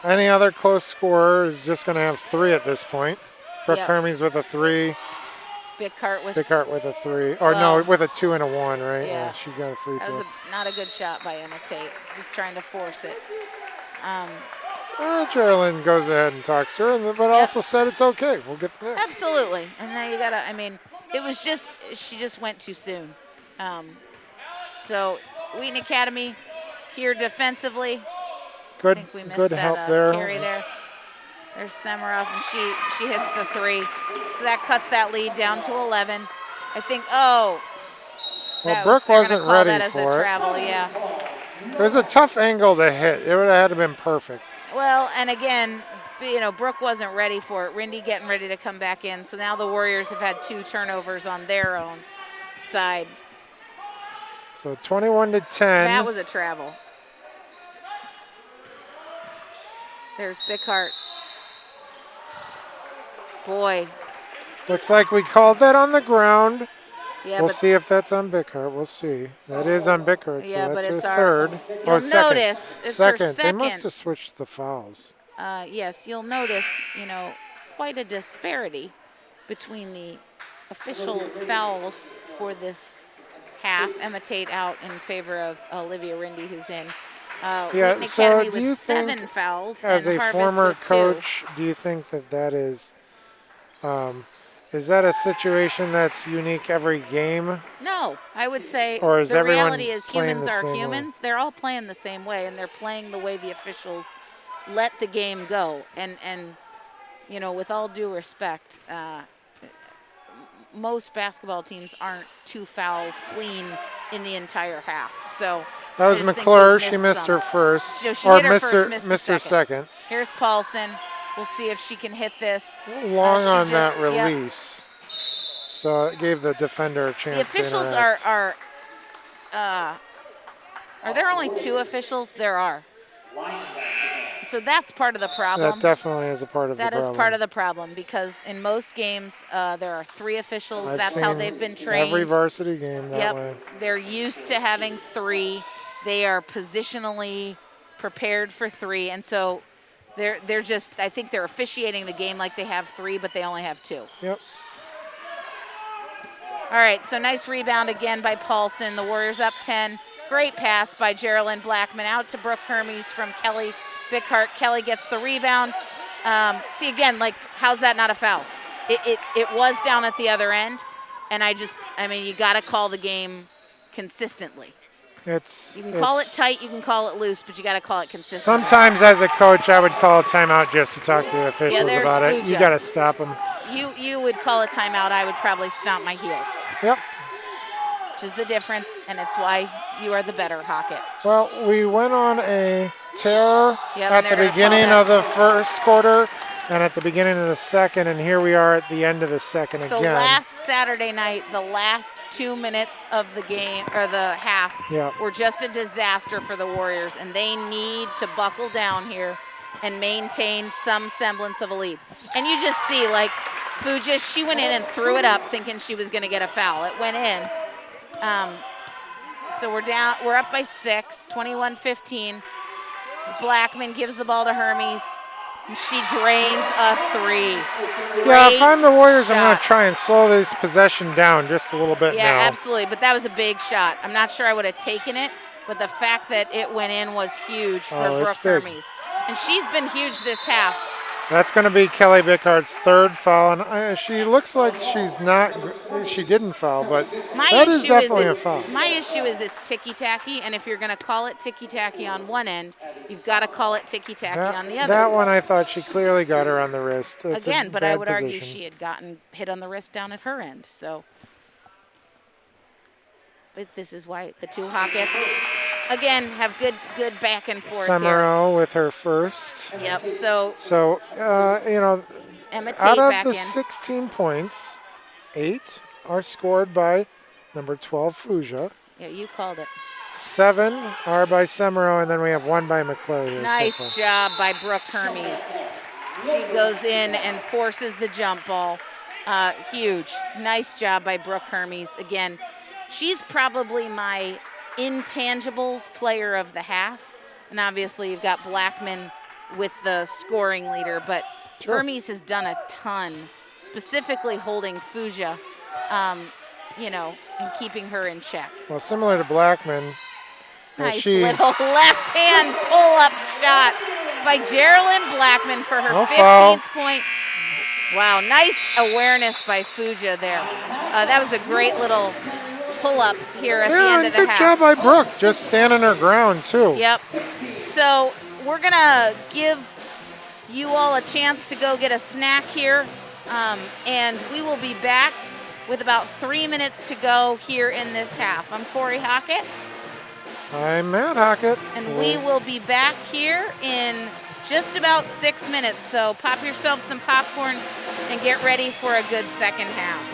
Any other close scorer is just going to have 3 at this point. Brooke Hermes with a 3. Bickhart with a 3. Or no, with a 2 and a 1, right? Yeah. She got a free throw. That was not a good shot by Emma Tate, just trying to force it. Geraldine goes ahead and talks to her, but also said it's okay. We'll get the next. Absolutely. And now you got to, I mean, it was just, she just went too soon. So Wheaton Academy here defensively. Good, I think we missed good that help there. carry there. There's Semiroff, and she hits the 3. So that cuts that lead down to 11. I think, well, Brooke wasn't ready that as for a it. travel, yeah. It was a tough angle to hit. It would have had to been perfect. Well, and again, you know, Brooke wasn't ready for it. Rindy getting ready to come back in. So now the Warriors have had 2 turnovers on their own side. So 21-10. That was a travel. There's Bickhart. Boy. Looks like we called that on the ground. Yeah, we'll but see if that's on Bickhart. We'll see. That is on Bickhart. Yeah, so but that's it's her our- third. You'll second. notice it's her They second. must have switched the fouls. Yes, you'll notice, you know, quite a disparity between the official fouls for this half. Emma Tate out in favor of Olivia Rindy, who's in. Wheaton Academy do you with 7 think, fouls as and a Harvest former with 2. coach, do you think that is that a situation that's unique every game? No, I would say Or is the everyone reality is playing humans the are same way? humans. They're all playing the same way, and they're playing the way the officials let the game go. And you know, with all due respect, most basketball teams aren't 2 fouls clean in the entire half. So That was I just think McClure. we've She missed missed some. her first. No, she or hit her missed first, missed the her second. Here's Paulson. We'll see if she can hit this. A little long She on just- that release. So it gave the defender a chance The officials to interact. are there only 2 officials? There are. So that's part of the problem. That definitely is a part of the problem. That is part of the problem because in most games there are 3 officials. I've That's how seen they've been trained. Every varsity game that way. They're used to having 3. They are positionally prepared for 3, and so they're just. I think they're officiating the game like they have 3, but they only have 2. Yep. All right, so nice rebound again by Paulson. The Warriors up 10. Great pass by Geraldine Blackman out to Brooke Hermes from Kelly Bickhart. Kelly gets the rebound. See, again, like, how's that not a foul? It was down at the other end, and I mean, you got to call the game consistently. You can call it tight, you can call it loose, but you got to call it consistently. Sometimes as a coach, I would call a timeout just to talk to the officials there's about it. Fuja. You got to stop them. You would call a timeout. I would probably stomp my heel, Yep. which is the difference, and it's why you are the better Hockett. Well, we went on a tear Yep, at and the they're gonna beginning call of the first quarter and at the beginning of the second, and here we are at the end of the second So again. last Saturday night, the last 2 minutes of the game, or the half, Yep. were just a disaster for the Warriors, and they need to buckle down here and maintain some semblance of a lead. And you just see, like, Fuja, she went in and threw it up thinking she was going to get a foul. It went in. So we're up by 6, 21-15. Blackman gives the ball to Hermes, and she drains a 3. Yeah, if I'm the Warriors, I'm going shot. to try and slow this possession down just a little bit Yeah, now. absolutely. But that was a big shot. I'm not sure I would have taken it, but the fact that it went in was huge for Oh, it's Brooke big. Hermes. And she's been huge this half. That's going to be Kelly Bickhart's 3rd foul, and she looks like she didn't foul, but that is definitely a foul. My issue is it's ticky-tacky, and if you're going to call it ticky-tacky on one end, you've got to call it ticky-tacky on the other. That one I thought she clearly got her on the wrist. That's a Again, but I bad would argue position. she had gotten hit on the wrist down at her end. So but this is why the 2 Hawkettes, again, have good back and forth here. Semero with her first. Yep, so Emma Tate out of back the in. 16 points, 8 are scored by number 12, Fuja. Yeah, you called it. 7 are by Semero, and then we have 1 by McClure here. Nice so far. job by Brooke Hermes. She goes in and forces the jump ball. Huge. Nice job by Brooke Hermes. Again, she's probably my intangibles player of the half. And obviously you've got Blackman with the scoring leader, but Sure. Hermes has done a ton, specifically holding Fuja, you know, and keeping her in check. Well, similar to Blackman, Nice she little left hand pull-up shot by Geraldine Blackman for her No 15th foul. point. Wow, nice awareness by Fuja there. That was a great little pull-up here at the end of the good half. job by Brooke, just standing her ground too. Yep. So we're gonna give you all a chance to go get a snack here, and we will be back with about 3 minutes to go here in this half. I'm Corey Hockett. I'm Matt Hockett. And we will be back here in just about 6 minutes. So pop yourself some popcorn and get ready for a good second half.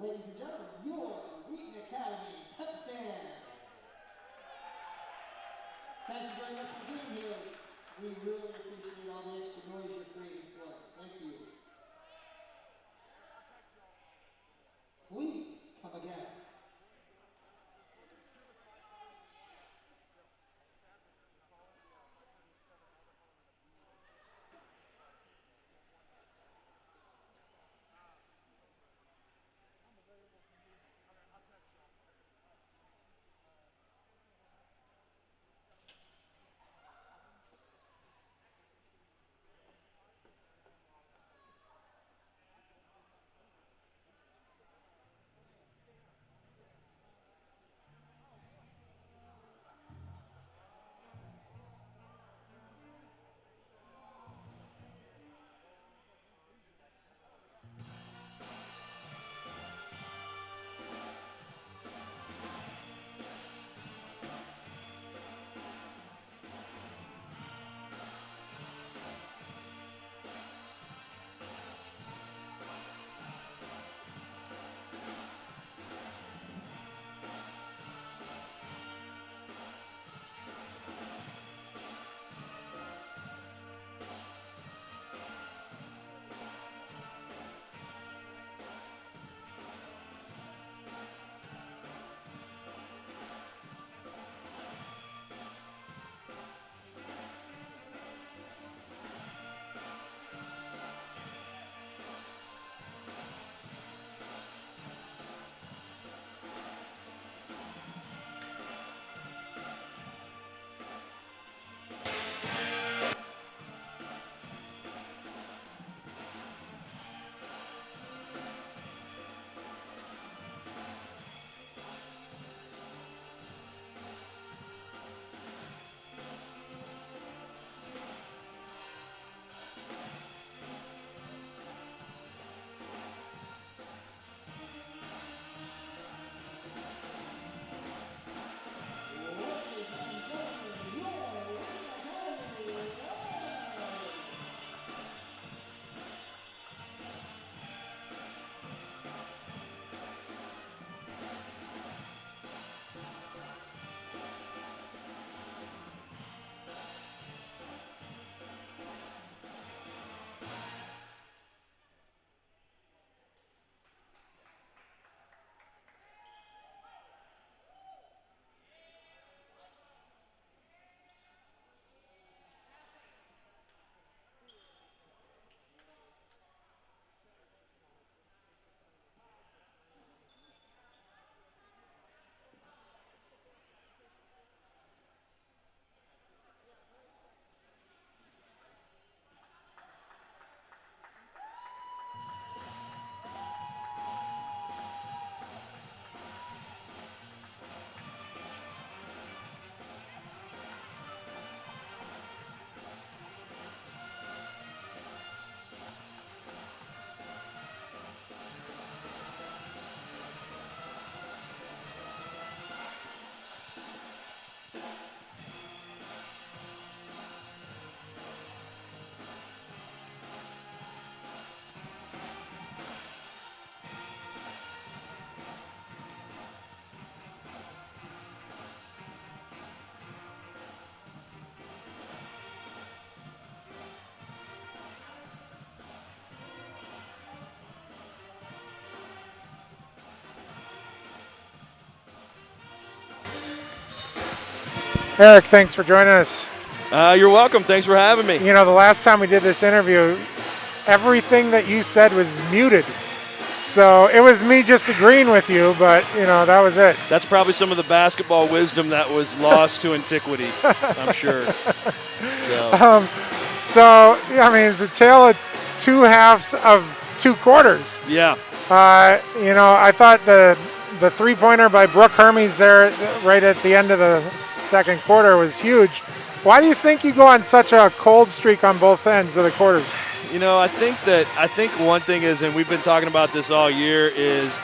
Ladies and gentlemen, your Wheaton Academy Pep Band. Thank you very much for being here. We really appreciate all the extra noise you're creating for us. Thank you. Please come again. Eric, thanks for joining us. You're welcome. Thanks for having me. You know, the last time we did this interview, everything that you said was muted. So it was me just agreeing with you, but, you know, that was it. That's probably some of the basketball wisdom that was lost to antiquity, I'm sure. So, yeah, I mean, it's a tale of two halves of two quarters. Yeah. You know, I thought the three-pointer by Brooke Hermes there right at the end of the second quarter was huge. Why do you think you go on such a cold streak on both ends of the quarters? You know, I think one thing is, and we've been talking about this all year, is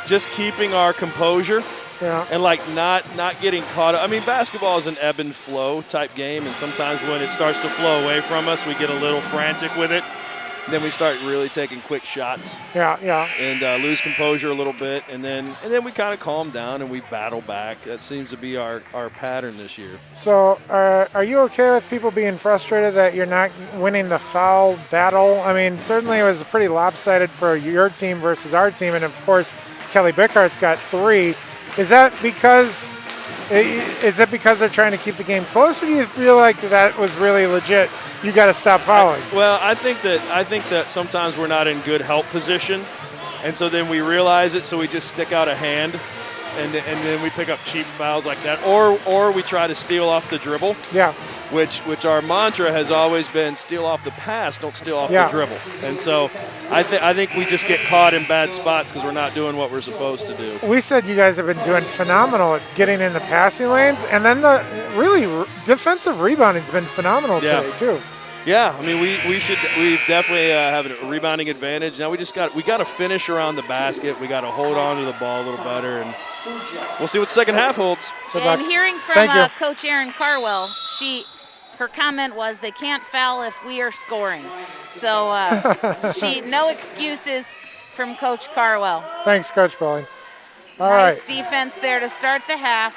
just keeping our composure. Yeah. And like not getting caught up. I mean, basketball is an ebb and flow type game, and sometimes when it starts to flow away from us, we get a little frantic with it. And then we start really taking quick shots. Yeah. And lose composure a little bit, and then we kind of calm down and we battle back. That seems to be our pattern this year. So, are you okay with people being frustrated that you're not winning the foul battle? I mean, certainly it was pretty lopsided for your team versus our team, and of course, Kelly Bickhart's got 3. Is it because they're trying to keep the game close, or do you feel like that was really legit? You got to stop fouling. Well, I think that sometimes we're not in good help position, and so then we realize it, so we just stick out a hand, and then we pick up cheap fouls like that, or we try to steal off the dribble. Yeah. Which our mantra has always been: steal off the pass, don't steal off the dribble. And so I think we just get caught in bad spots because we're not doing what we're supposed to do. We said you guys have been doing phenomenal at getting in the passing lanes, and then the really defensive rebounding's been phenomenal today too. Yeah, I mean we definitely have a rebounding advantage. Now we got to finish around the basket. We got to hold on to the ball a little better, and we'll see what the second half holds. And hearing from Coach Erin Carwell, her comment was they can't foul if we are scoring. So no excuses from Coach Carwell. Thanks, Coach Bowling. Nice defense there to start the half.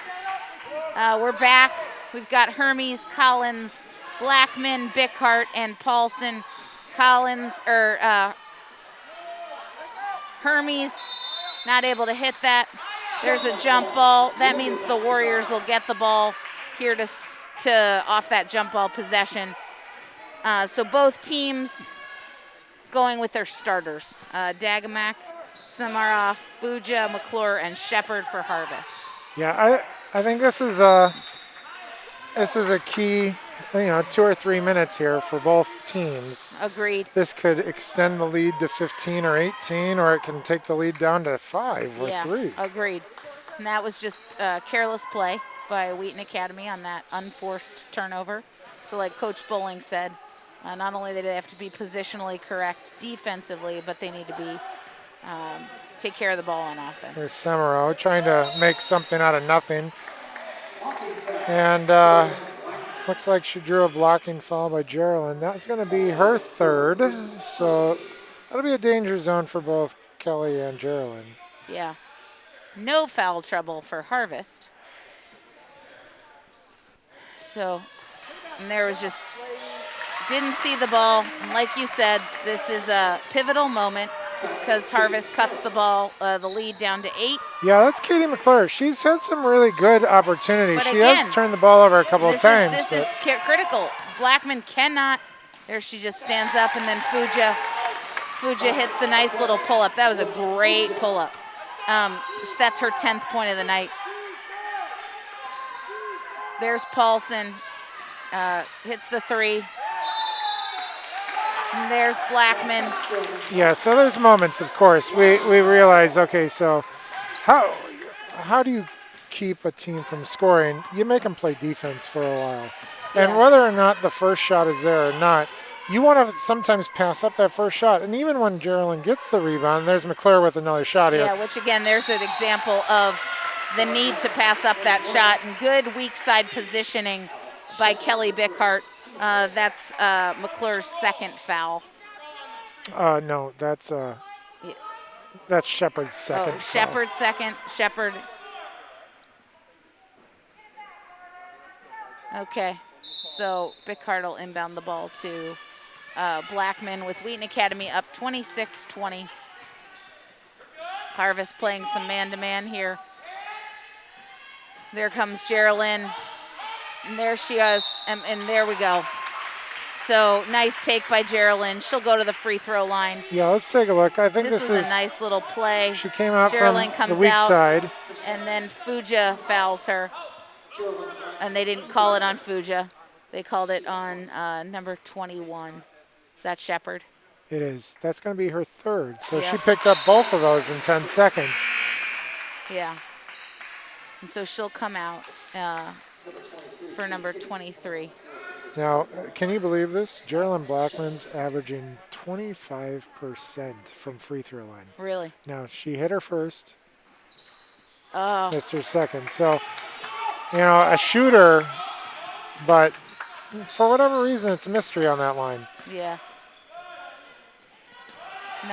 We're back. We've got Hermes, Collins, Blackman, Bickhart, and Paulson. Hermes not able to hit that. There's a jump ball. That means the Warriors will get the ball here to off that jump ball possession. So both teams going with their starters. Dagamak, Samarov, Fuja, McClure, and Shepard for Harvest. Yeah, I think this is a key, 2 or 3 minutes here for both teams. Agreed. This could extend the lead to 15 or 18, or it can take the lead down to 5 or 3. Agreed. And that was just careless play by Wheaton Academy on that unforced turnover. So like Coach Bowling said, not only do they have to be positionally correct defensively, but they need to be take care of the ball on offense. Here's Semero trying to make something out of nothing. And looks like she drew a blocking foul by Geraldine. That's going to be her 3rd. So that'll be a danger zone for both Kelly and Geraldine. Yeah. No foul trouble for Harvest. So, and there was just, didn't see the ball. And like you said, this is a pivotal moment because Harvest cuts the ball, the lead down to 8. Yeah, that's Katie McClure. She's had some really good opportunities. But she again, has turned the ball over a couple of times. This is critical. Blackman cannot, there she just stands up, and then Fuja hits the nice little pull-up. That was a great pull-up. That's her 10th point of the night. There's Paulson, hits the 3. And there's Blackman. Yeah, so there's moments, of course. We realize, okay, so how do you keep a team from scoring? You make them play defense for a while. And whether or not the first shot is there or not, you want to sometimes pass up that first shot. And even when Geraldine gets the rebound, there's McClure with another shot here. Yeah, which again, there's an example of the need to pass up that shot and good weak side positioning by Kelly Bickhart. That's McClure's 2nd foul. No, that's Shepard's 2nd foul. Shepard's 2nd. Shepard. Okay, so Bickhart will inbound the ball to Blackman with Wheaton Academy up 26-20. Harvest playing some man-to-man here. There comes Geraldine. And there she is, and there we go. So nice take by Geraldine. She'll go to the free throw line. Yeah, let's take a look. I think This was a nice little play. She came out Geraldine from comes the weak out, side. and then Fuja fouls her. And they didn't call it on Fuja. They called it on number 21. Is that Shepard? It is. That's going to be her third. So Yeah. she picked up both of those in 10 seconds. Yeah. And so she'll come out for number 23. Now, can you believe this? Geraldine Blackman's averaging 25% from free throw line. Really? Now, she hit her first, Oh, missed her second. So, you know, a shooter, but for whatever reason, it's a mystery on that line. yeah.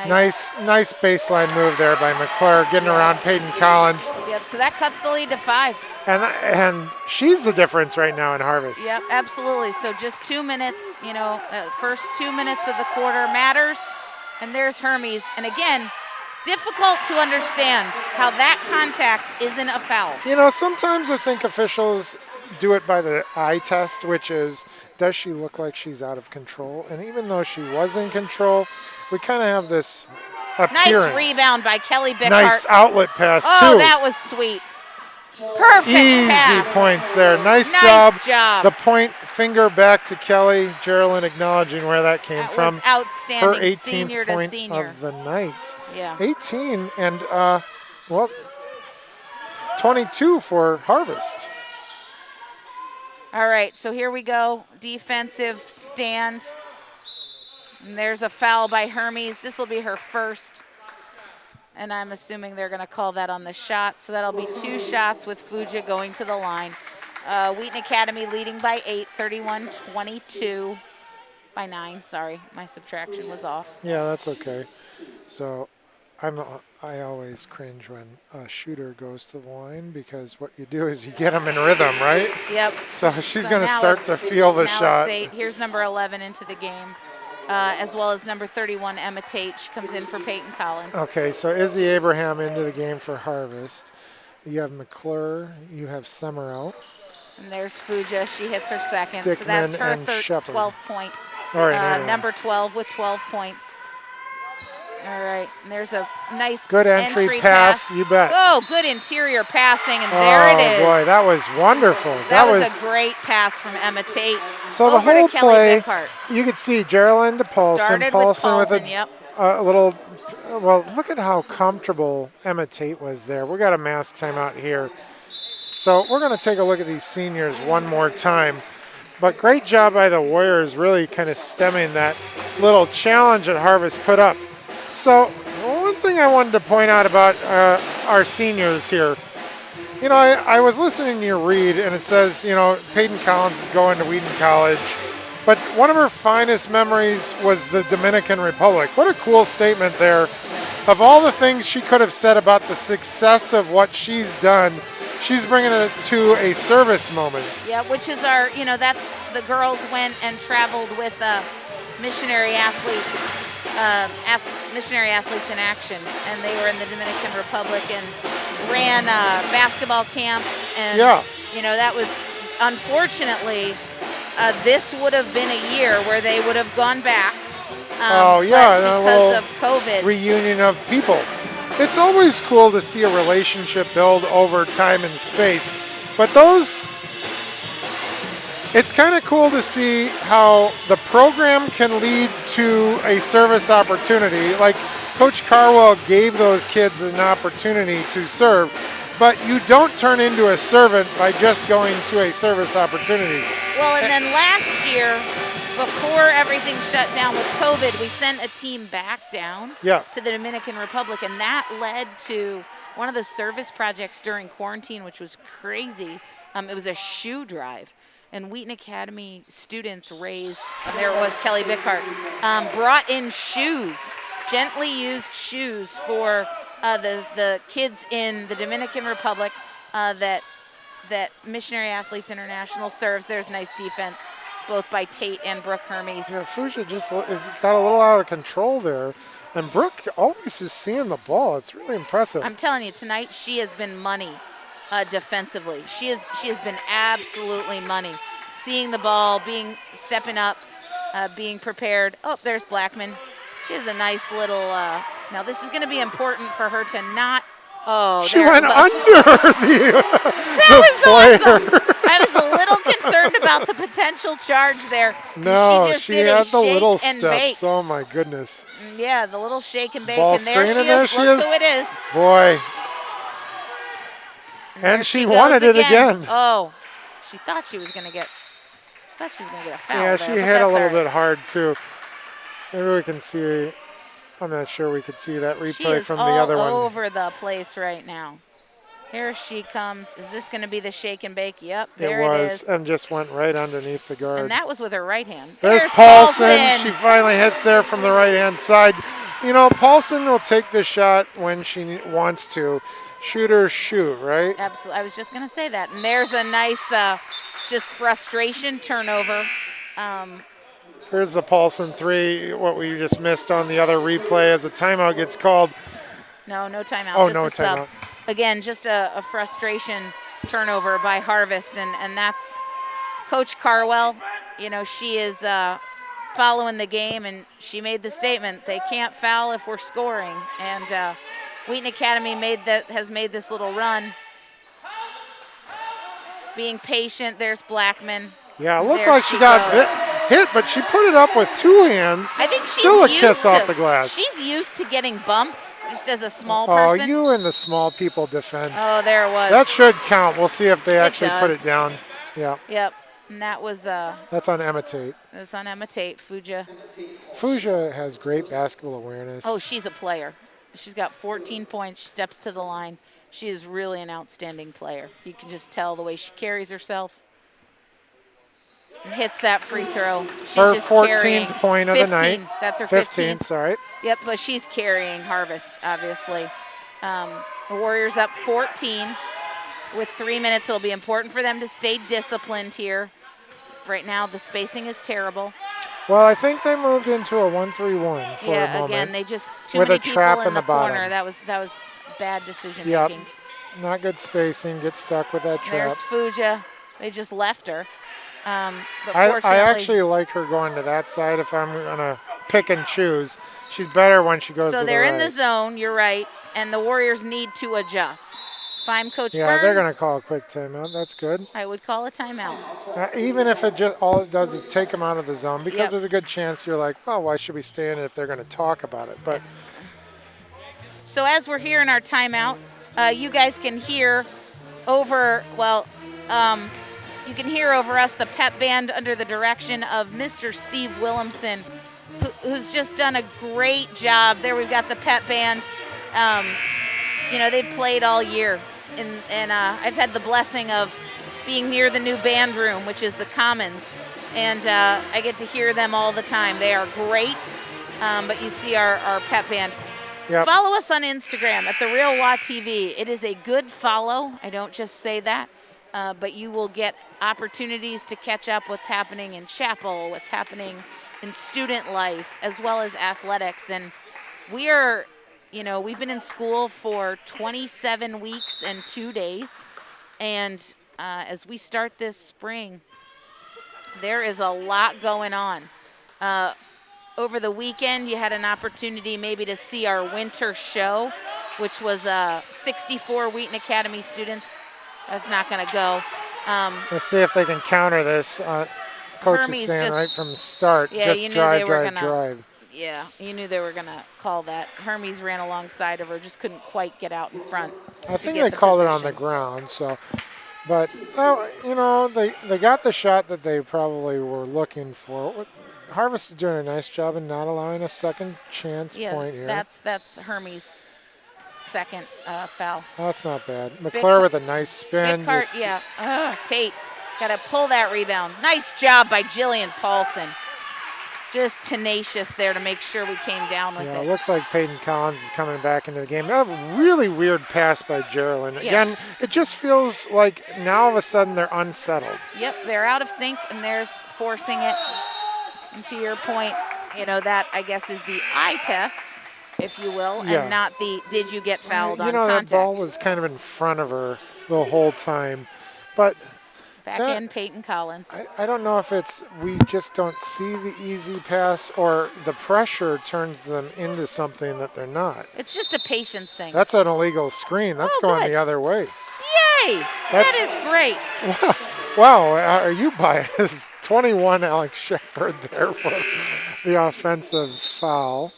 Nice baseline move there by McClure, getting around Peyton Collins. Yep, so that cuts the lead to 5. And she's the difference right now in Harvest. Yep, absolutely. So just 2 minutes, you know, first 2 minutes of the quarter matters. And there's Hermes. And again, difficult to understand how that contact isn't a foul. You know, sometimes I think officials do it by the eye test, which is, does she look like she's out of control? And even though she was in control, we kind of have this appearance. Nice rebound by Kelly Bickhart. Nice outlet pass, Oh, too. that was sweet. Perfect Easy pass. points there. Nice job. The point finger back to Kelly. Geraldine acknowledging where that came That from. was outstanding. Her 18th senior to point senior. of the night. Yeah. 18 and, 22 for Harvest. All right, so here we go. Defensive stand. And there's a foul by Hermes. This will be her first. And I'm assuming they're going to call that on the shot. So that'll be 2 shots with Fuja going to the line. Wheaton Academy leading by 8, 31-22. By 9, sorry. My subtraction was off. Yeah, that's okay. So I always cringe when a shooter goes to the line because what you do is you get them in rhythm, right? Yep. So she's So going to now start it's- to feel the now shot. It's 8. Here's number 11 into the game, as well as number 31, Emma Tate. She comes in for Peyton Collins. Okay, so Izzy Abraham into the game for Harvest. You have McClure, you have Summerall. And there's Fuja. She hits her second. So Dickman that's her and Shepard. 12-point. All right, Number 12 with 12 points. All right, and there's a nice Good entry pass, you bet. Oh, good interior passing, and there it is. Oh, boy, that was wonderful. That was a great pass from Emma Tate. So over the whole to Kelly play, Bickhart. you could see Geraldine to Paulson. Started Paulson with with Paulson, yep. a little, well, look at how comfortable Emma Tate was there. We got a mask timeout here. So we're going to take a look at these seniors one more time. But great job by the Warriors really kind of stemming that little challenge that Harvest put up. So one thing I wanted to point out about our seniors here, you know, I was listening to your read and it says, you know, Peyton Collins is going to Wheaton College. But one of her finest memories was the Dominican Republic. What a cool statement there. Of all the things she could have said about the success of what she's done, she's bringing it to a service moment. Yeah, which is our, you know, that's the girls went and traveled with missionary athletes, missionary athletes in action, and they were in the Dominican Republic and ran basketball camps, and you know, that was unfortunately this would have been a year where they would have gone back. But because of COVID. Reunion of people. It's always cool to see a relationship build over time and space, but it's kind of cool to see how the program can lead to a service opportunity. Like Coach Carwell gave those kids an opportunity to serve, but you don't turn into a servant by just going to a service opportunity. Well, and then last year, before everything shut down with COVID, we sent a team back down to the Dominican Republic, and that led to one of the service projects during quarantine, which was crazy. It was a shoe drive. And Wheaton Academy students raised, there it was, Kelly Bickhart, brought in shoes, gently used shoes for the kids in the Dominican Republic that Missionary Athletes International serves. There's nice defense, both by Tate and Brooke Hermes. Yeah, Fuja just got a little out of control there. And Brooke always is seeing the ball. It's really impressive. I'm telling you, tonight she has been money. defensively. She has been absolutely money. Seeing the ball, stepping up, being prepared. Oh, there's Blackman. She has a nice little. Now this is going to be important for her to not. Oh, She there went it was. under That was awesome. I was a little concerned about the potential charge there. No, she just she did had a the shake little and steps. bake. Oh my goodness. Yeah, the little shake and bake, Ball and there screen, she and there is. she Look is. who it is. Boy. There And she goes wanted it again. Oh, she thought she was going to get. She thought she was going to get a foul. Yeah, there, she but hit a that's little all right. bit hard too. Maybe we can see. I'm not sure we could see that She replay is from the all other one. over the place right now. Here she comes. Is this going to be the shake and bake? Yep, there It it was, is. and just went right underneath the guard. And that was with her right hand. There's Paulson. She finally hits there from the right-hand side. You know, Paulson will take the shot when she wants to. Shooters shoot, right? Absolutely. I was just going to say that. And there's a nice just frustration turnover. Here's the Paulson three, what we just missed on the other replay as a timeout gets called. No timeout. Oh, just no a sub. timeout. Again, just a frustration turnover by Harvest. And that's Coach Carwell. You know, she is following the game, and she made the statement, they can't foul if we're scoring. And Wheaton Academy has made this little run. Being patient, there's Blackman. Yeah, it looked There like she she got goes. hit, but she put it up with two hands. I think she's Still a used kiss to, off the glass. She's used to getting bumped just as a small Oh, person. you and the small people defense. Oh, there it was. That should count. We'll see if they actually put does. it down. Yeah, Yep. And that was that's on Emma Tate. that's on Emma Tate, Fuja. Fuja has great basketball awareness. Oh, she's a player. She's got 14 points. She steps to the line. She is really an outstanding player. You can just tell the way she carries herself. And hits that free throw. She's her just 14th carrying. point of 15. the night. That's her 15th, 15th. sorry. Yep, but she's carrying Harvest, obviously. The Warriors up 14. With 3 minutes, it'll be important for them to stay disciplined here. Right now, the spacing is terrible. Well, I think they moved into a 1-3-1 for a Yeah, moment. again, they just too with many a people trap in in the the bottom. corner. That was bad decision Yep. making. Not good spacing. Get stuck with that trap. There's Fuja. They just left her. But I fortunately, actually like her going to that side if I'm going to pick and choose. She's better when she goes so to the they're in the right. zone. You're right, and the Warriors need to adjust. If I'm Coach Yeah, Byrne, they're going to call a quick timeout. That's good. I would call a timeout. Even if it just all it does is take them out of the zone, because Yep. there's a good chance you're like, oh, why should we stay in it if they're going to talk about it? But So as we're here in our timeout, you guys can hear over, you can hear over us the pep band under the direction of Mr. Steve Williamson, who's just done a great job. There we've got the pep band. You know, they've played all year, and I've had the blessing of being near the new band room, which is the Commons, and I get to hear them all the time. They are great, but you see our pep band. Yep. Follow us on Instagram at The Real WA TV. It is a good follow. I don't just say that, but you will get opportunities to catch up what's happening in chapel, what's happening in student life, as well as athletics. And we are, you know, we've been in school for 27 weeks and 2 days. And as we start this spring, there is a lot going on. Over the weekend, you had an opportunity maybe to see our winter show, which was 64 Wheaton Academy students. That's not going to go. let's see if they can counter this. Coach Hermes is saying just- right from the start, Yeah, just you knew drive, they were drive, gonna- drive. Yeah, you knew they were going to call that. Hermes ran alongside of her, just couldn't quite get out in front. I to think get they the called it on the position. ground. So, but you know, they got the shot that they probably were looking for. Harvest is doing a nice job in not allowing a second chance Yeah, point here. that's Hermes' second foul. Oh, that's not bad. McClure with a nice spin. Big just- yeah. Tate, got to pull that rebound. Nice job by Jillian Paulson. Just tenacious there to make sure we came down with Yeah, it it. looks like Peyton Collins is coming back into the game. A really weird pass by Geraldine. Again, Yes. it just feels like now all of a sudden they're unsettled. Yep, they're out of sync, and they're forcing it. And to your point, you know, that, I guess, is the eye test, if you will, Yeah. and not the did you get fouled You on know, contact. that ball was kind of in front of her. the whole time. But Back that- in Peyton Collins. I don't know if it's we just don't see the easy pass or the pressure turns them into something that they're not. It's just a patience thing. That's an illegal screen. That's Oh, going good. the other way. Yay! That is great. Wow, are you biased? 21 Alex Shepard there for the offensive foul.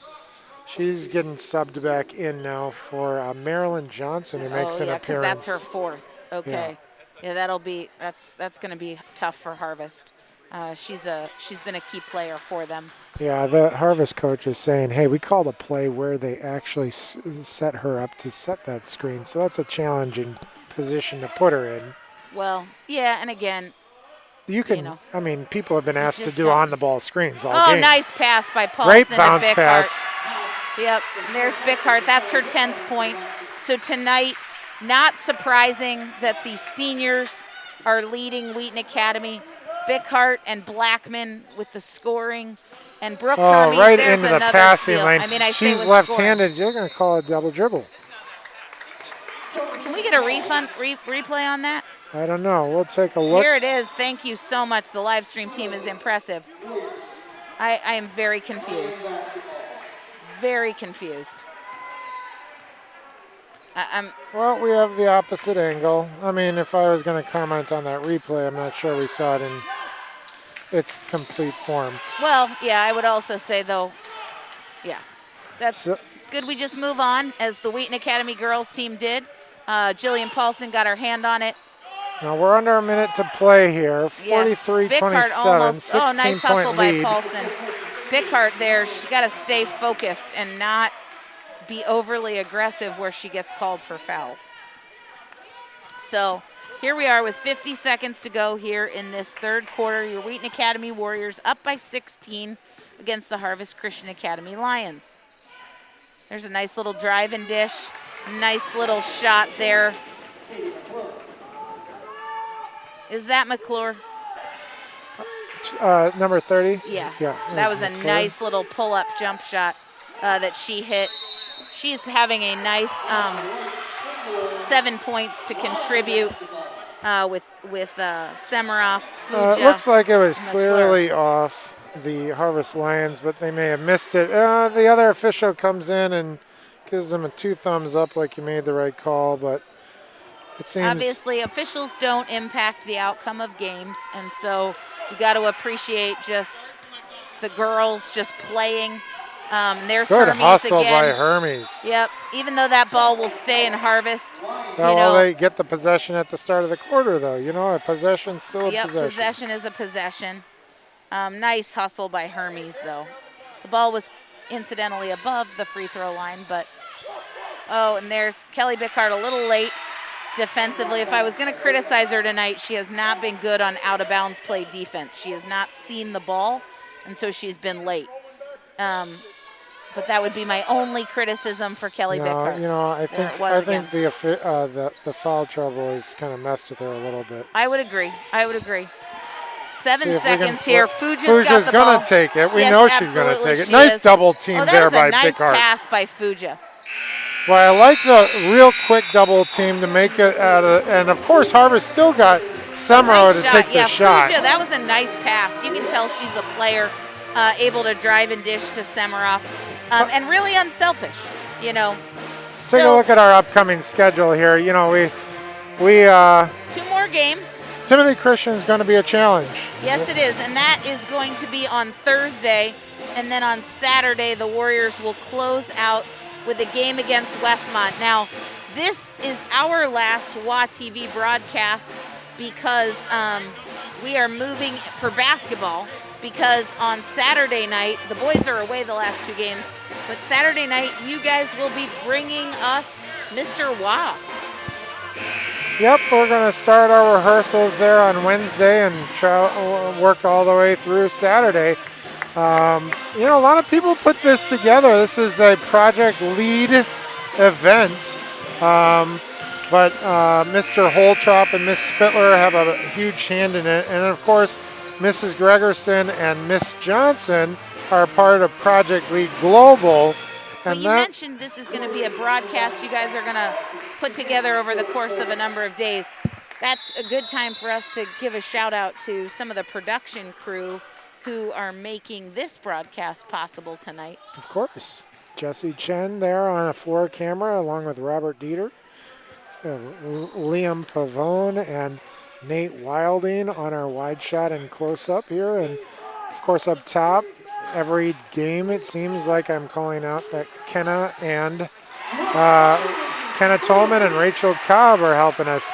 She's getting subbed back in now for Marilyn Johnson, who makes an because appearance. that's her fourth. Okay. Yeah, that's going to be tough for Harvest. She's been a key player for them. Yeah, the Harvest coach is saying, hey, we called a play where they actually set her up to set that screen. So that's a challenging position to put her in. Well, yeah, and again, You can, you know, I mean, people have been asked to just do don't- on-the-ball screens all oh, game. nice pass by Paulson Great to bounce Bickhart. pass. Yep, and there's Bickhart. That's her 10th point. So tonight, not surprising that the seniors are leading Wheaton Academy. Bickhart and Blackman with the scoring. And Brooke Hermes, right there's into the another passing steal. lane. I mean, I say She's with left-handed. You're going to call it a double dribble. scoring. Can we get a replay on that? I don't know. We'll take a look. Here it is. Thank you so much. The live stream team is impressive. I am very confused. Very confused. I'm Well, we have the opposite angle. I mean, if I was going to comment on that replay, I'm not sure we saw it in its complete form. well, yeah, I would also say though, yeah, So- it's good we just move on as the Wheaton Academy girls team did. Jillian Paulson got her hand on it. Now we're under a minute to play here. Yes, 43-27, Bickhart almost. 16 Oh, nice hustle point by lead. Paulson. Bickhart there, she's got to stay focused and not be overly aggressive where she gets called for fouls. So here we are with 50 seconds to go here in this third quarter. Your Wheaton Academy Warriors up by 16 against the Harvest Christian Academy Lions. There's a nice little drive and dish. Nice little shot there. Is that McClure? Number 30? Yeah. Yeah. That was a McClure. nice little pull-up jump shot that she hit. She's having a nice 7 points to contribute with Semirov, Fuja. It looks like it was McClure. clearly off the Harvest Lions, but they may have missed it. The other official comes in and gives them a 2 thumbs up like you made the right call, but it seems... Obviously, officials don't impact the outcome of games, and so you got to appreciate just the girls just playing. There's Good Hermes hustle again. by Hermes. Yep, even though that ball will stay in Harvest, Well, they get the possession at the start of the quarter, though. You know, a possession's still a Yep, possession. possession is a possession. Nice hustle by Hermes, though. The ball was incidentally above the free throw line, but oh, and there's Kelly Bickhart a little late defensively. If I was going to criticize her tonight, she has not been good on out-of-bounds play defense. She has not seen the ball, and so she's been late. But that would be my only criticism for Kelly Bickhart. You know, I There think it was again. the foul trouble has kind of messed with her a little bit. I would agree. See 7 if we can seconds here. flip- Fuja's got the gonna ball. take it. We Yes, know she's gonna absolutely take it. she Nice is. double team oh, there that was by a nice Bickhart. pass by Fuja. Well, I like the real quick double team to make it out of, and of course Harvest still got Semro Nice to take yeah, the shot. Fuja, that was a nice pass. You can tell she's a player able to drive and dish to Semirov, and really unselfish, you know. Take a look at our upcoming schedule here. You know, we 2 more games. Timothy Christian is going to be a challenge. Yes, it is, and that is going to be on Thursday, and then on Saturday the Warriors will close out with a game against Westmont. Now, this is our last WA TV broadcast because we are moving for basketball, because on Saturday night, the boys are away the last 2 games, but Saturday night you guys will be bringing us Mr. WA. Yep, we're going to start our rehearsals there on Wednesday and work all the way through Saturday. You know, a lot of people put this together. This is a Project Lead event, but Mr. Holtrop and Miss Spittler have a huge hand in it. And of course, Mrs. Gregerson and Miss Johnson are part of Project Lead Global. But And you that, mentioned this is going to be a broadcast you guys are going to put together over the course of a number of days. That's a good time for us to give a shout out to some of the production crew who are making this broadcast possible tonight. of course, Jesse Chen there on a floor camera along with Robert Dieter, Liam Pavone, and Nate Wilding on our wide shot and close up here. And of course, up top, every game it seems like I'm calling out that Kenna Tolman and Rachel Cobb are helping us.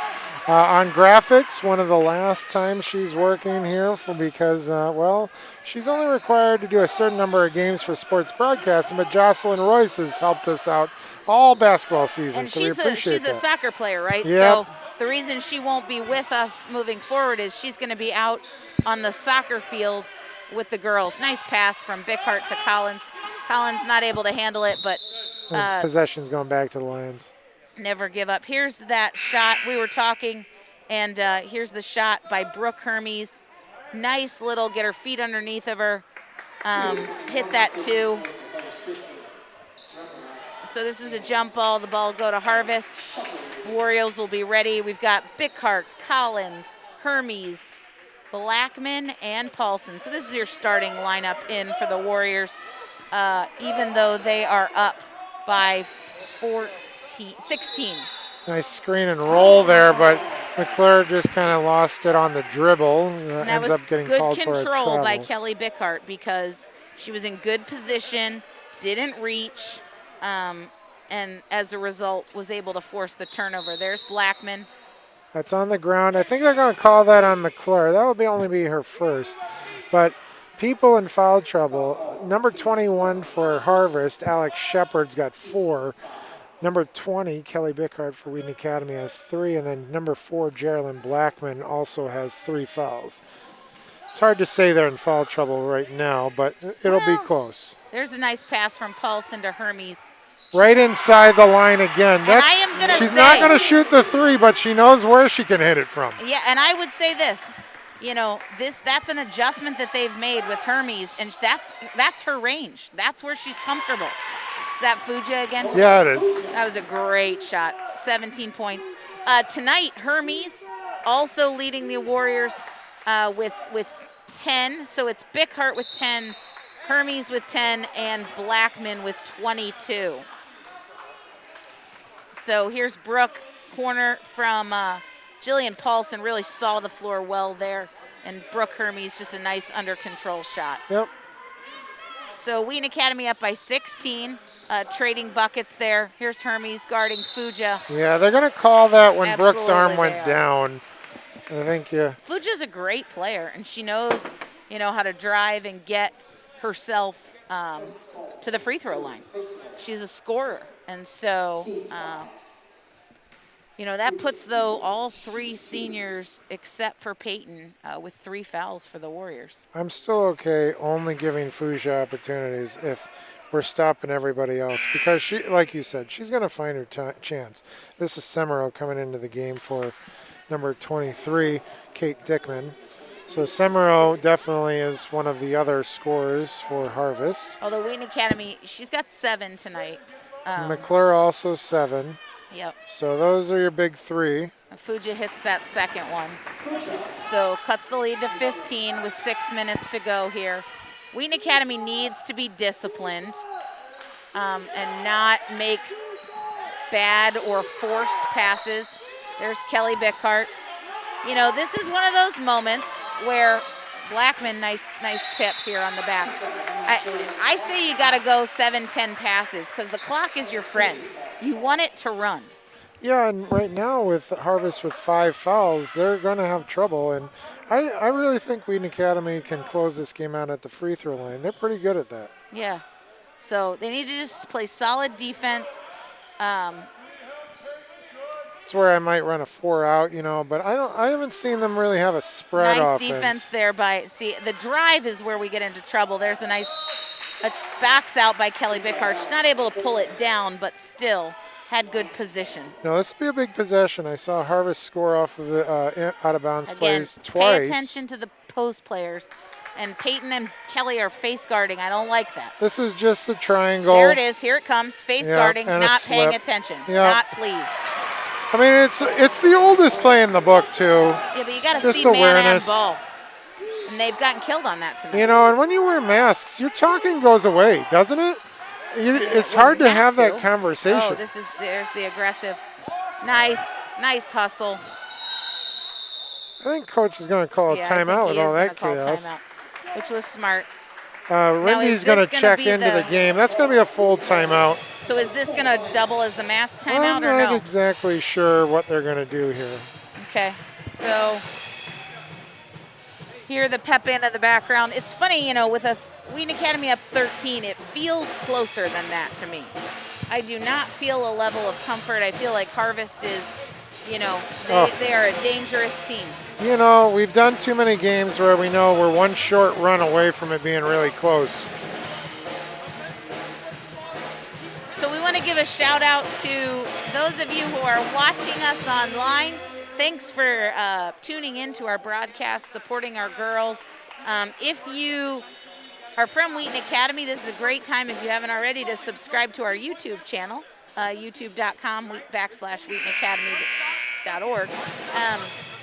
On graphics, one of the last times she's working here because, well, she's only required to do a certain number of games for sports broadcasting, but Jocelyn Royce has helped us out all basketball season, And so we appreciate she's that. a soccer player, right? Yep. So the reason she won't be with us moving forward is she's going to be out on the soccer field with the girls. Nice pass from Bickhart to Collins. Collins not able to handle it, but Possession's going back to the Lions. never give up. Here's that shot we were talking, and here's the shot by Brooke Hermes. Nice little, get her feet underneath of her, hit that too. So this is a jump ball. The ball will go to Harvest. Warriors will be ready. We've got Bickhart, Collins, Hermes, Blackman, and Paulson. So this is your starting lineup in for the Warriors, even though they are up by 16. Nice screen and roll there, but McClure just kind of lost it on the dribble. That Ends was up getting good called for a control by travel. Kelly Bickhart because she was in good position, didn't reach, and as a result was able to force the turnover. There's Blackman. That's on the ground. I think they're going to call that on McClure. That would only be her first. But people in foul trouble. Number 21 for Harvest, Alex Shepard's got 4. Number 20, Kelly Bickhart for Wheaton Academy has 3. And then number 4, Geraldine Blackman also has 3 fouls. It's hard to say they're in foul trouble right now, but it'll be close. There's a nice pass from Paulson to Hermes. Right inside the line again. And I am gonna she's say, not going to shoot the 3, but she knows where she can hit it from. Yeah, and I would say this. You know, that's an adjustment that they've made with Hermes, and that's her range. That's where she's comfortable. Is that Fuja again? Yeah, it is. That was a great shot. 17 points. Tonight, Hermes also leading the Warriors with 10. So it's Bickhart with 10, Hermes with 10, and Blackman with 22. So here's Brooke, corner from Jillian Paulson. Really saw the floor well there. And Brooke Hermes, just a nice under control shot. Yep. So Wheaton Academy up by 16, trading buckets there. Here's Hermes guarding Fuja. Yeah, they're going to call that when Brooke's arm Absolutely went they are. down. I think, yeah. Fuja's a great player, and she knows, how to drive and get herself to the free throw line. She's a scorer, and so, that puts, though, all 3 seniors except for Peyton with 3 fouls for the Warriors. I'm still okay only giving Fuja opportunities if we're stopping everybody else. Because, she, like you said, she's going to find her chance. This is Semero coming into the game for number 23, Kate Dickman. So Semero definitely is one of the other scorers for Harvest. Although Wheaton Academy, she's got 7 tonight. McClure also 7. Yep. So those are your big 3. Fuja hits that second one. So cuts the lead to 15 with 6 minutes to go here. Wheaton Academy needs to be disciplined and not make bad or forced passes. There's Kelly Bickhart. This is one of those moments where Blackman, nice tip here on the back. I say you got to go 7-10 passes because the clock is your friend. You want it to run. Yeah, and right now with Harvest with 5 fouls, they're going to have trouble. And I really think Wheaton Academy can close this game out at the free throw line. They're pretty good at that. Yeah. So they need to just play solid defense. It's where I might run a 4 out, but I haven't seen them really have a spread Nice offense. defense there the drive is where we get into trouble. There's the nice backs out by Kelly Bickhart. She's not able to pull it down, but still had good position. No, this will be a big possession. I saw Harvest score off of the out of bounds Again, plays twice. pay attention to the post players. And Peyton and Kelly are face guarding. I don't like that. This is just a triangle. There it is. Here it comes. Face Yeah, guarding, and a not paying slip. attention. Yeah. Not pleased. I mean, it's the oldest play in the book, too. Yeah, but you got to Just see man and awareness. ball. And they've gotten killed on that tonight. You know, and when you wear masks, your talking goes away, doesn't it? It's hard to have that conversation. Oh, there's the aggressive. Nice hustle. I think Coach is going to call a timeout with all that chaos. Timeout, which was smart. Rindy's going to check into the game. That's going to be a full timeout. So is this going to double as the mask timeout I'm or no? not exactly sure what they're going to do here. Okay, so hear the pep in the background. It's funny, you know, with a Wheaton Academy up 13, it feels closer than that to me. I do not feel a level of comfort. I feel like Harvest is, you know, they are a dangerous team. You know, we've done too many games where we know we're one short run away from it being really close. So we want to give a shout out to those of you who are watching us online. Thanks for tuning in to our broadcast, supporting our girls. If you are from Wheaton Academy, this is a great time, if you haven't already, to subscribe to our YouTube channel, youtube.com/WheatonAcademy.org.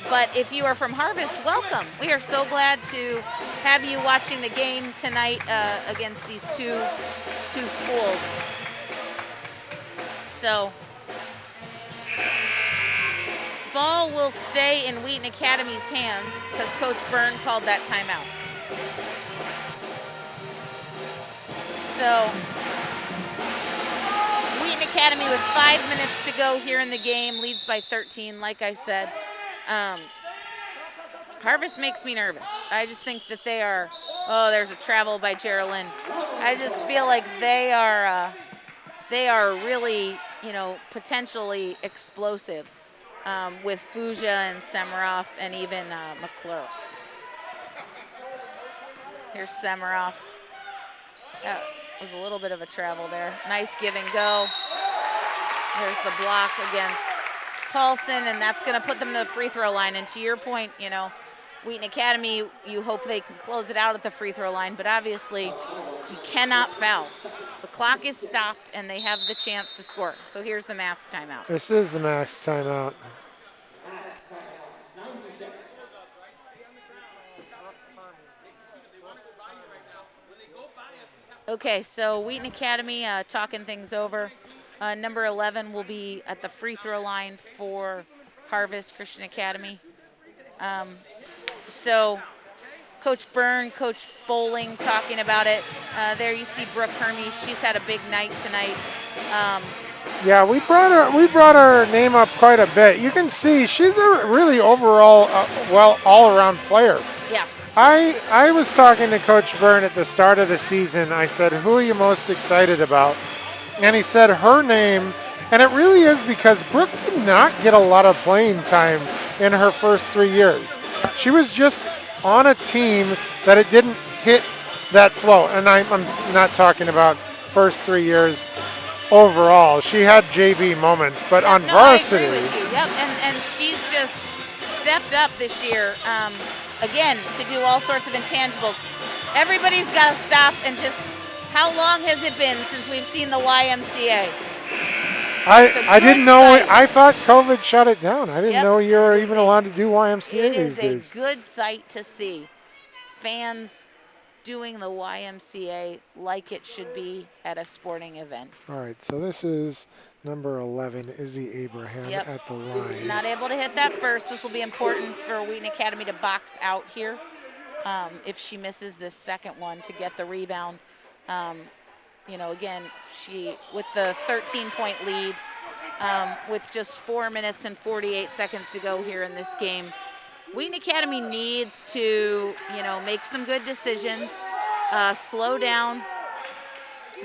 But if you are from Harvest, welcome. We are so glad to have you watching the game tonight against these two schools. So, ball will stay in Wheaton Academy's hands because Coach Byrne called that timeout. So, Wheaton Academy with 5 minutes to go here in the game, leads by 13, like I said. Harvest makes me nervous. I just think that they are, there's a travel by Geraldine. I just feel like they are really, you know, potentially explosive with Fuja and Semirov and even McClure. Here's Semirov. That was a little bit of a travel there. Nice give and go. There's the block against Paulson, and that's going to put them to the free throw line. And to your point, you know, Wheaton Academy, you hope they can close it out at the free throw line, but obviously you cannot foul. The clock is stopped, and they have the chance to score. So here's the mask timeout. This is the mask timeout. Okay, so Wheaton Academy talking things over. Number 11 will be at the free throw line for Harvest Christian Academy. So Coach Byrne, Coach Bowling talking about it. There you see Brooke Hermes. She's had a big night tonight. Yeah, we brought her name up quite a bit. You can see she's a really overall, all-around player. Yeah. I was talking to Coach Byrne at the start of the season. I said, who are you most excited about? And he said her name, and it really is because Brooke did not get a lot of playing time in her first 3 years. She was just on a team that it didn't hit that flow. And I'm not talking about first 3 years overall. She had JV moments, but on varsity. I agree with you. Yep, and she's just stepped up this year. Again, to do all sorts of intangibles. Everybody's got to stop and just, how long has it been since we've seen the YMCA? I didn't know. I thought COVID shut it down. I didn't know you were even allowed to do YMCA these days. It is a good sight to see fans doing the YMCA like it should be at a sporting event. All right, so this is number 11, Izzy Abraham at the line. Not able to hit that first. This will be important for Wheaton Academy to box out here if she misses this second one to get the rebound. You know, again, she with the 13-point lead with just 4 minutes and 48 seconds to go here in this game. Wheaton Academy needs to, you know, make some good decisions, slow down,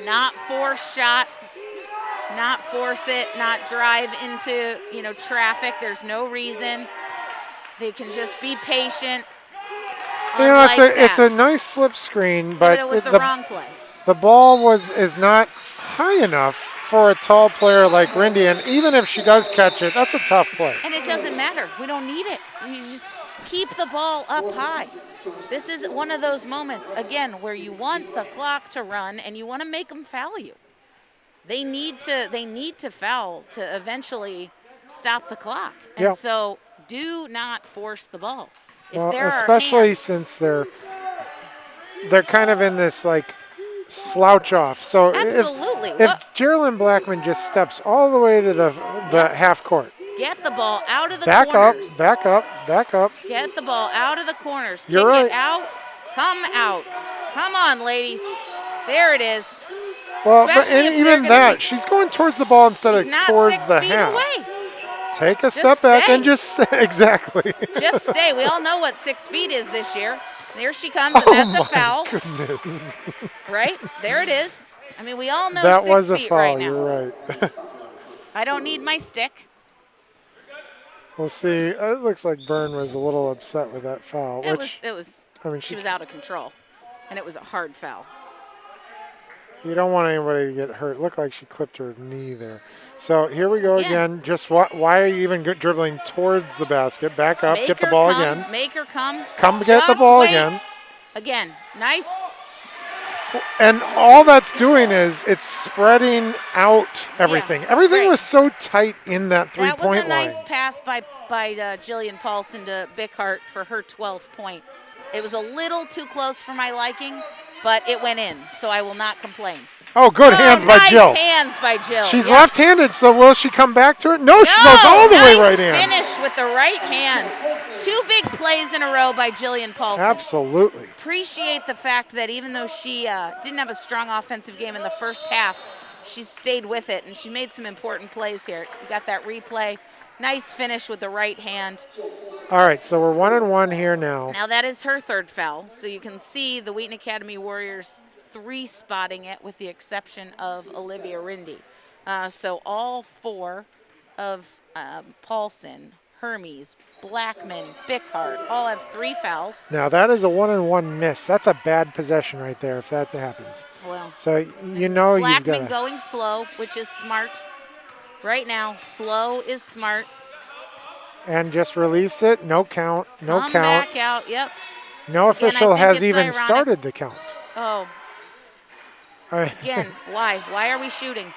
not force shots, not force it, not drive into, you know, traffic. There's no reason. They can just be patient. You know, it's a nice slip screen, but it was the wrong play. The ball is not high enough for a tall player like Rindy, and even if she does catch it, that's a tough play. And it doesn't matter. We don't need it. You just keep the ball up high. This is one of those moments, again, where you want the clock to run and you want to make them foul you. They need to foul to eventually stop the clock. And so do not force the ball. Well, especially since they're kind of in this like slouch off. So absolutely. if Geraldine Blackman just steps all the way to the half court. Get the ball out of the corners. Back up. Get the ball out of the corners. You're Kick right. it out. Come out. Come on, ladies. There it is. Well, but Especially if even they're gonna that, she's going towards the ball instead of towards the feet half. away. Take a step back and just exactly. Just stay. We all know what 6 feet is this year. There she comes, and that's a foul. Goodness. Right? There it is. I mean, we all know that 6 was a feet foul. right now. You're right. I don't need my stick. We'll see. It looks like Byrne was a little upset with that foul. It was. I mean, she was out of control, and it was a hard foul. You don't want anybody to get hurt. Looked like she clipped her knee there. So here we go again. Just why are you even dribbling towards the basket? Back up, get the ball again. Make her come. Come get the ball again. Again, nice. And all that's doing is it's spreading out everything. Everything was so tight in that three-point line. That was a nice pass by Jillian Paulson to Bickhart for her 12th point. It was a little too close for my liking, but it went in, so I will not complain. Oh, good hands by Jill. Nice hands by Jill. She's left-handed, so will she come back to it? No, she goes all the way right hand. Finish with the right hand. 2 big plays in a row by Jillian Paulson. Absolutely. Appreciate the fact that even though she didn't have a strong offensive game in the first half, she stayed with it, and she made some important plays here. You got that replay. Nice finish with the right hand. All right, so we're 1-1 here now. Now that is her 3rd foul, so you can see the Wheaton Academy Warriors 3-spotting it with the exception of Olivia Rindy. So all 4 of Paulson, Hermes, Blackman, Bickhart all have 3 fouls. Now that is a 1-on-1 miss. That's a bad possession right there if that happens. Well, so you know you've got Blackman going slow, which is smart. Right now, slow is smart. And just release it. No count. No Come count. back out. Yep. No official has even started the count. Oh. Again, why? Why are we shooting?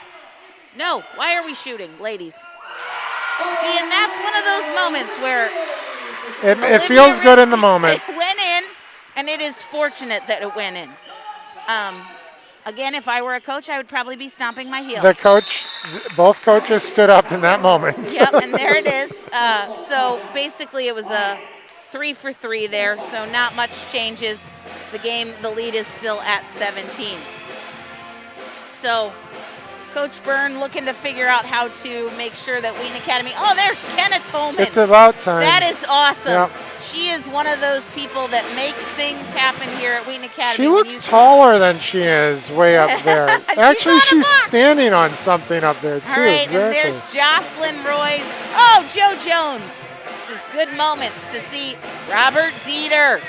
No, why are we shooting, ladies? See, and that's one of those moments where it feels good in the moment. It went in, and it is fortunate that it went in. Again, if I were a coach, I would probably be stomping my heel. Both coaches stood up in that moment. Yep, and there it is. So basically it was a 3 for 3 there, so not much changes. The lead is still at 17. So Coach Byrne looking to figure out how to make sure that Wheaton Academy, there's Kenna Tolman. It's about time. That is awesome. Yep. She is one of those people that makes things happen here at Wheaton Academy. She looks taller than she is way up there. Actually, she's standing on something up there, too. All right, exactly. and there's Jocelyn Royce. Oh, Joe Jones. This is good moments to see Robert Dieter.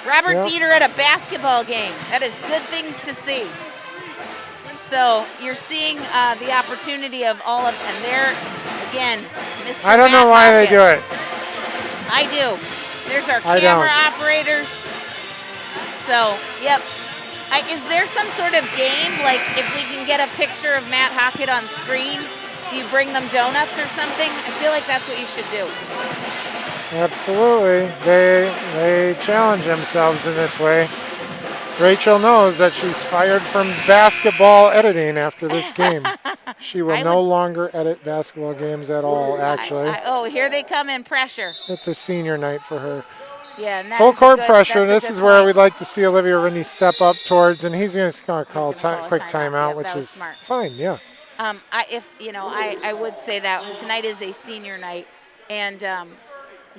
Robert Dieter at a basketball game. That is good things to see. So you're seeing the opportunity of all of, and there, again, Mr. I don't know why they do it. I do. There's our camera operators. So, yep. Is there some sort of game, like if we can get a picture of Matt Hockett on screen, you bring them donuts or something? I feel like that's what you should do. Absolutely. They challenge themselves in this way. Rachel knows that she's fired from basketball editing after this game. She will no longer edit basketball games at all, actually. Here they come in pressure. It's a senior night for her. Yeah, and full court pressure. This is where we'd like to see Olivia Rindy step up towards, and he's going to call a quick timeout, which is smart. Fine, yeah. I would say that tonight is a senior night, and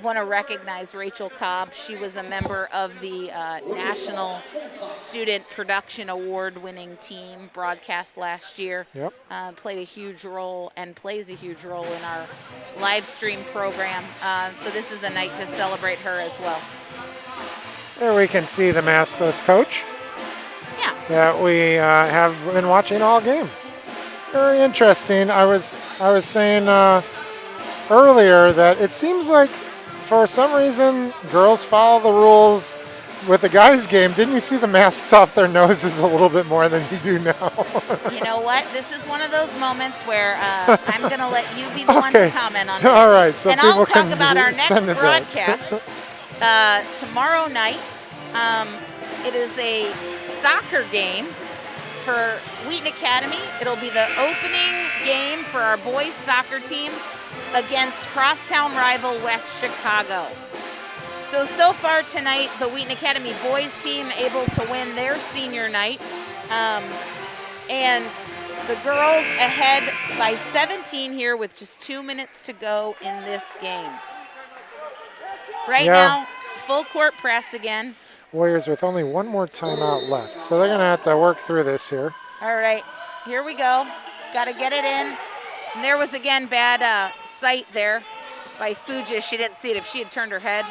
want to recognize Rachel Cobb. She was a member of the National Student Production Award-winning team, broadcast last year. Yep. Played a huge role and plays a huge role in our live stream program. So this is a night to celebrate her as well. There we can see the maskless coach. Yeah. That we have been watching all game. Very interesting. I was saying earlier that it seems like for some reason, girls follow the rules. With the guys' game, didn't you see the masks off their noses a little bit more than you do now? You know what? This is one of those moments where I'm going to let you be the one to Okay. comment on this. All right, so and I'll people talk can about our next send it back. broadcast tomorrow night. It is a soccer game for Wheaton Academy. It'll be the opening game for our boys soccer team against crosstown rival West Chicago. So far tonight, the Wheaton Academy boys team able to win their senior night. And the girls ahead by 17 here with just 2 minutes to go in this game. Right now, full court press again. Warriors with only one more timeout left. So they're going to have to work through this here. All right, here we go. Got to get it in. And there was, again, bad sight there by Fuji. She didn't see it. If she had turned her head,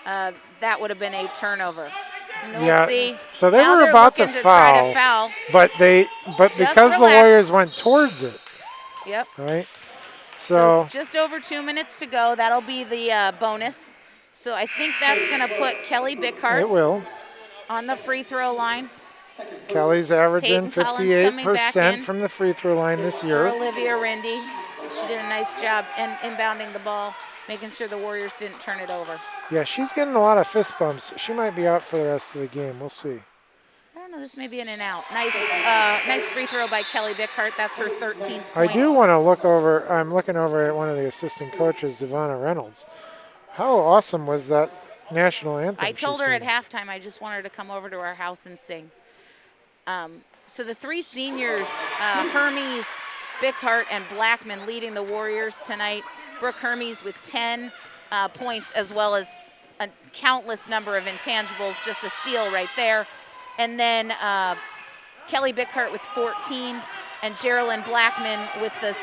that would have been a turnover. And we'll see. So they Now were they're about to looking try to foul, foul. but because the relax. Warriors went towards it, Yep. right? So just over 2 minutes to go. That'll be the bonus. So I think that's going to put Kelly Bickhart it will. on the free throw line. Kelly's averaging Peyton Collins coming back 58% in from the free throw line this for year. Olivia Rindy. She did a nice job inbounding the ball, making sure the Warriors didn't turn it over. Yeah, she's getting a lot of fist bumps. She might be out for the rest of the game. We'll see. I don't know. This may be in and out. Nice free throw by Kelly Bickhart. That's her 13th point. I do want to look over. I'm looking over at one of the assistant coaches, Devonna Reynolds. How awesome was that national anthem? I told her at sang? halftime I just want her to come over to our house and sing. So the three seniors, Hermes, Bickhart, and Blackman leading the Warriors tonight. Brooke Hermes with 10 points, as well as a countless number of intangibles, just a steal right there. And then Kelly Bickhart with 14, and Geraldine Blackman with the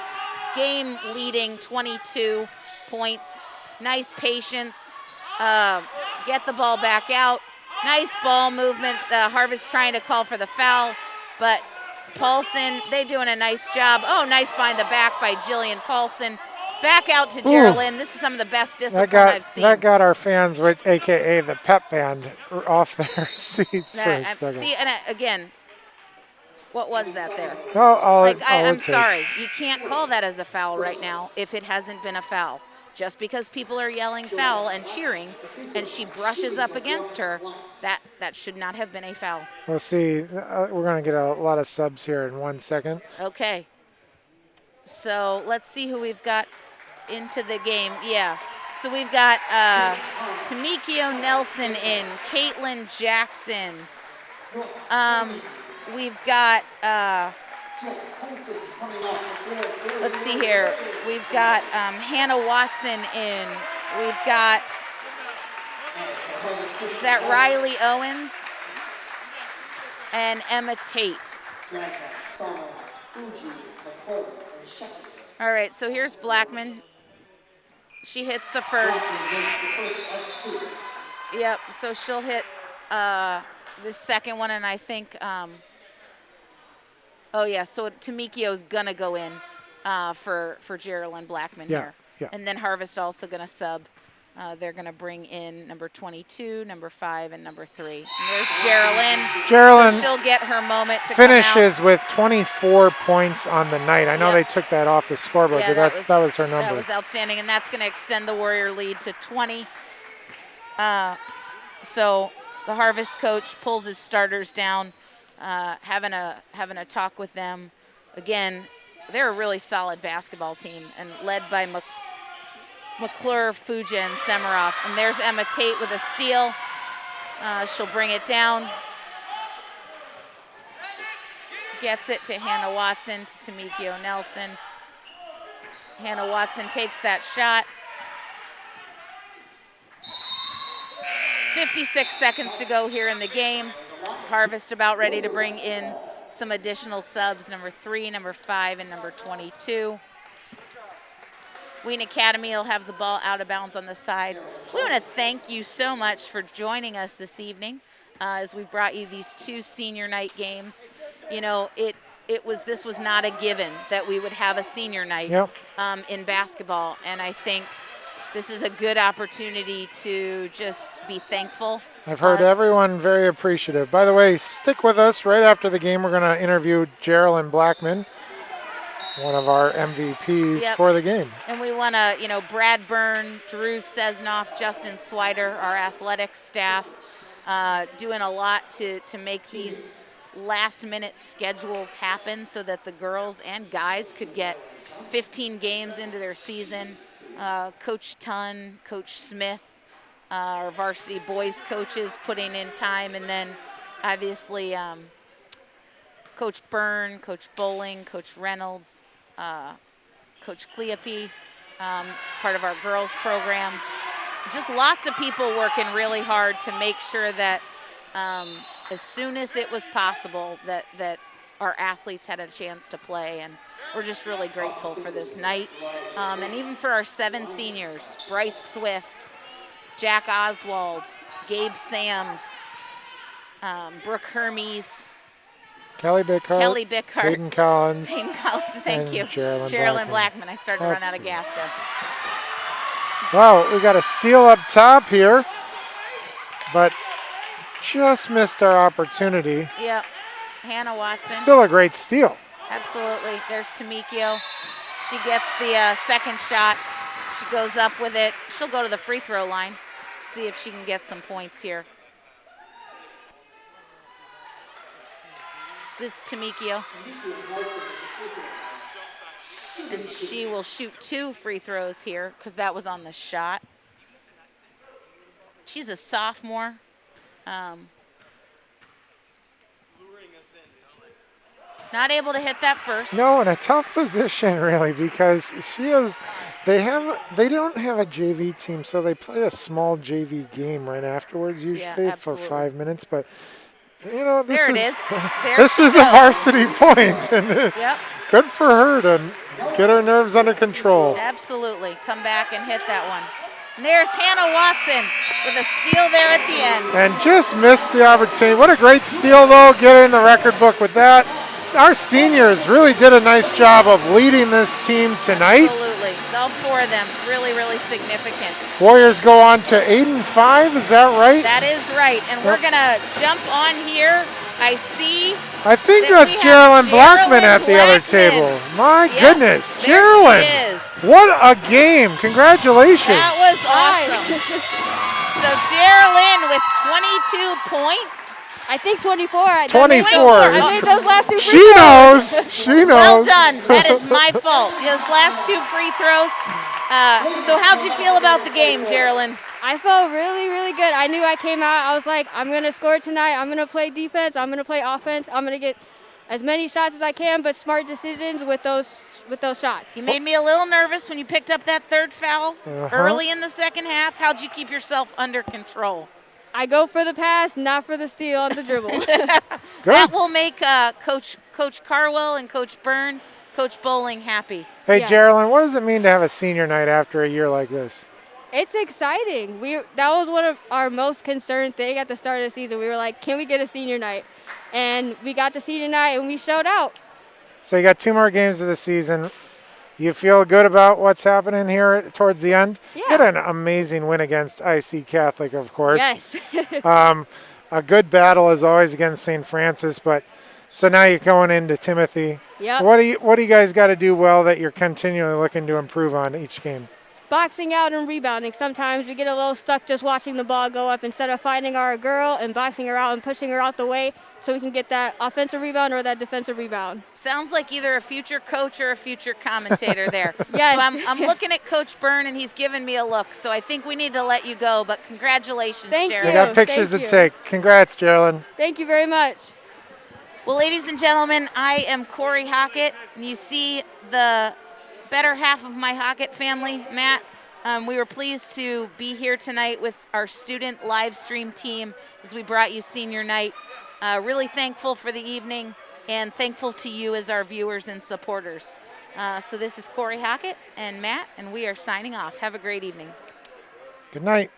game-leading 22 points. Nice patience, get the ball back out. Nice ball movement. The Harvest trying to call for the foul, but Paulson, they doing a nice job. Oh, nice behind the back by Jillian Paulson. Back out to Geraldine. This is some of the best discipline I've seen. That got our fans, with AKA the pep band, off their seats for a second. See, and again, what was that there? I'm sorry. You can't call that as a foul right now if it hasn't been a foul. Just because people are yelling foul and cheering and she brushes up against her, that should not have been a foul. We'll see. We're going to get a lot of subs here in 1 second. Okay. So let's see who we've got into the game. Yeah. So we've got Tamikio Nelson in, Caitlin Jackson. We've got, let's see here. We've got Hannah Watson in. We've got, is that Riley Owens? And Emma Tate. All right, so here's Blackman. She hits the first. Yep, so she'll hit the second one, and I think, oh yeah, so Tamikio's gonna go in for Geraldine Blackman here. Yeah. And then Harvest also gonna sub. They're gonna bring in number 22, number 5, and number 3. And there's Geraldine. So she'll get her moment to finishes come out. with 24 points on the night. I know they took that off the scoreboard, Yeah, but that was her number. That was outstanding, and that's gonna extend the Warrior lead to 20. So the Harvest coach pulls his starters down, having a talk with them. Again, they're a really solid basketball team, and led by McClure, Fuja, and Semeroff. And there's Emma Tate with a steal. She'll bring it down. Gets it to Hannah Watson, to Tamikio Nelson. Hannah Watson takes that shot. 56 seconds to go here in the game. Harvest about ready to bring in some additional subs, number 3, number 5, and number 22. Wheaton Academy will have the ball out of bounds on the side. We want to thank you so much for joining us this evening as we brought you these 2 senior night games. You know, this was not a given that we would have a senior night in basketball, and I think this is a good opportunity to just be thankful. I've heard everyone very appreciative. By the way, stick with us. Right after the game, we're going to interview Geraldine Blackman, one of our MVPs for the game. And we want to, Brad Byrne, Drew Sesnoff, Justin Swider, our athletics staff, doing a lot to make these last-minute schedules happen so that the girls and guys could get 15 games into their season. Coach Tunn, Coach Smith, our varsity boys coaches putting in time, and then obviously Coach Byrne, Coach Bowling, Coach Reynolds, Coach Cleope, part of our girls program. Just lots of people working really hard to make sure that as soon as it was possible that our athletes had a chance to play, and we're just really grateful for this night. And even for our 7 seniors, Bryce Swift, Jack Oswald, Gabe Sams, Brooke Hermes, Kelly Bickhart, Hayden Collins, thank you. Geraldine Blackman. I started to run out of gas there. Wow, we got a steal up top here, but just missed our opportunity. Yep, Hannah Watson. Still a great steal. Absolutely. There's Tamikio. She gets the second shot. She goes up with it. She'll go to the free throw line, see if she can get some points here. This is Tamikio. And she will shoot 2 free throws here because that was on the shot. She's a sophomore. Not able to hit that first. No, in a tough position really, because they don't have a JV team, so they play a small JV game right afterwards usually for 5 minutes. But this is a varsity point, and good for her to get her nerves under control. Absolutely, come back and hit that one. And there's Hannah Watson with a steal there at the end. And just missed the opportunity. What a great steal though, get in the record book with that. Our seniors really did a nice job of leading this team tonight. Absolutely. All 4 of them really, really significant. Warriors go on to 8-5, is that right? That is right. And we're going to jump on here. I think that's Geraldine Blackman at the other table. My goodness, Geraldine. What a game. Congratulations. That was awesome. So Geraldine with 22 points. I think 24. 24. I made those last 2 free throws. She knows. Well done. That is my fault. Those last 2 free throws. So how'd you feel about the game, Geraldine? I felt really, really good. I knew I came out. I was like, I'm going to score tonight. I'm going to play defense. I'm going to play offense. I'm going to get as many shots as I can, but smart decisions with those shots. You made me a little nervous when you picked up that 3rd foul early in the second half. How'd you keep yourself under control? I go for the pass, not for the steal on the dribble. That will make Coach Carwell and Coach Byrne, Coach Bowling happy. Hey, Geraldine, what does it mean to have a senior night after a year like this? It's exciting. That was one of our most concerned things at the start of the season. We were like, can we get a senior night? And we got the senior night, and we showed out. So you got 2 more games of the season. You feel good about what's happening here towards the end? Yeah. You had an amazing win against IC Catholic, of course. Yes. A good battle as always against St. Francis, but so now you're going into Timothy. Yep. What do you guys got to do well that you're continually looking to improve on each game? Boxing out and rebounding. Sometimes we get a little stuck just watching the ball go up instead of finding our girl and boxing her out and pushing her out the way so we can get that offensive rebound or that defensive rebound. Sounds like either a future coach or a future commentator there. Yes. So I'm looking at Coach Byrne, and he's giving me a look. So I think we need to let you go, but congratulations, Thank Geraldine. you. I got pictures to take. Congrats, Geraldine. Thank you very much. Well, ladies and gentlemen, I am Corey Hockett, and you see the better half of my Hockett family, Matt. We were pleased to be here tonight with our student live stream team as we brought you senior night. Really thankful for the evening and thankful to you as our viewers and supporters. So this is Corey Hockett and Matt, and we are signing off. Have a great evening. Good night.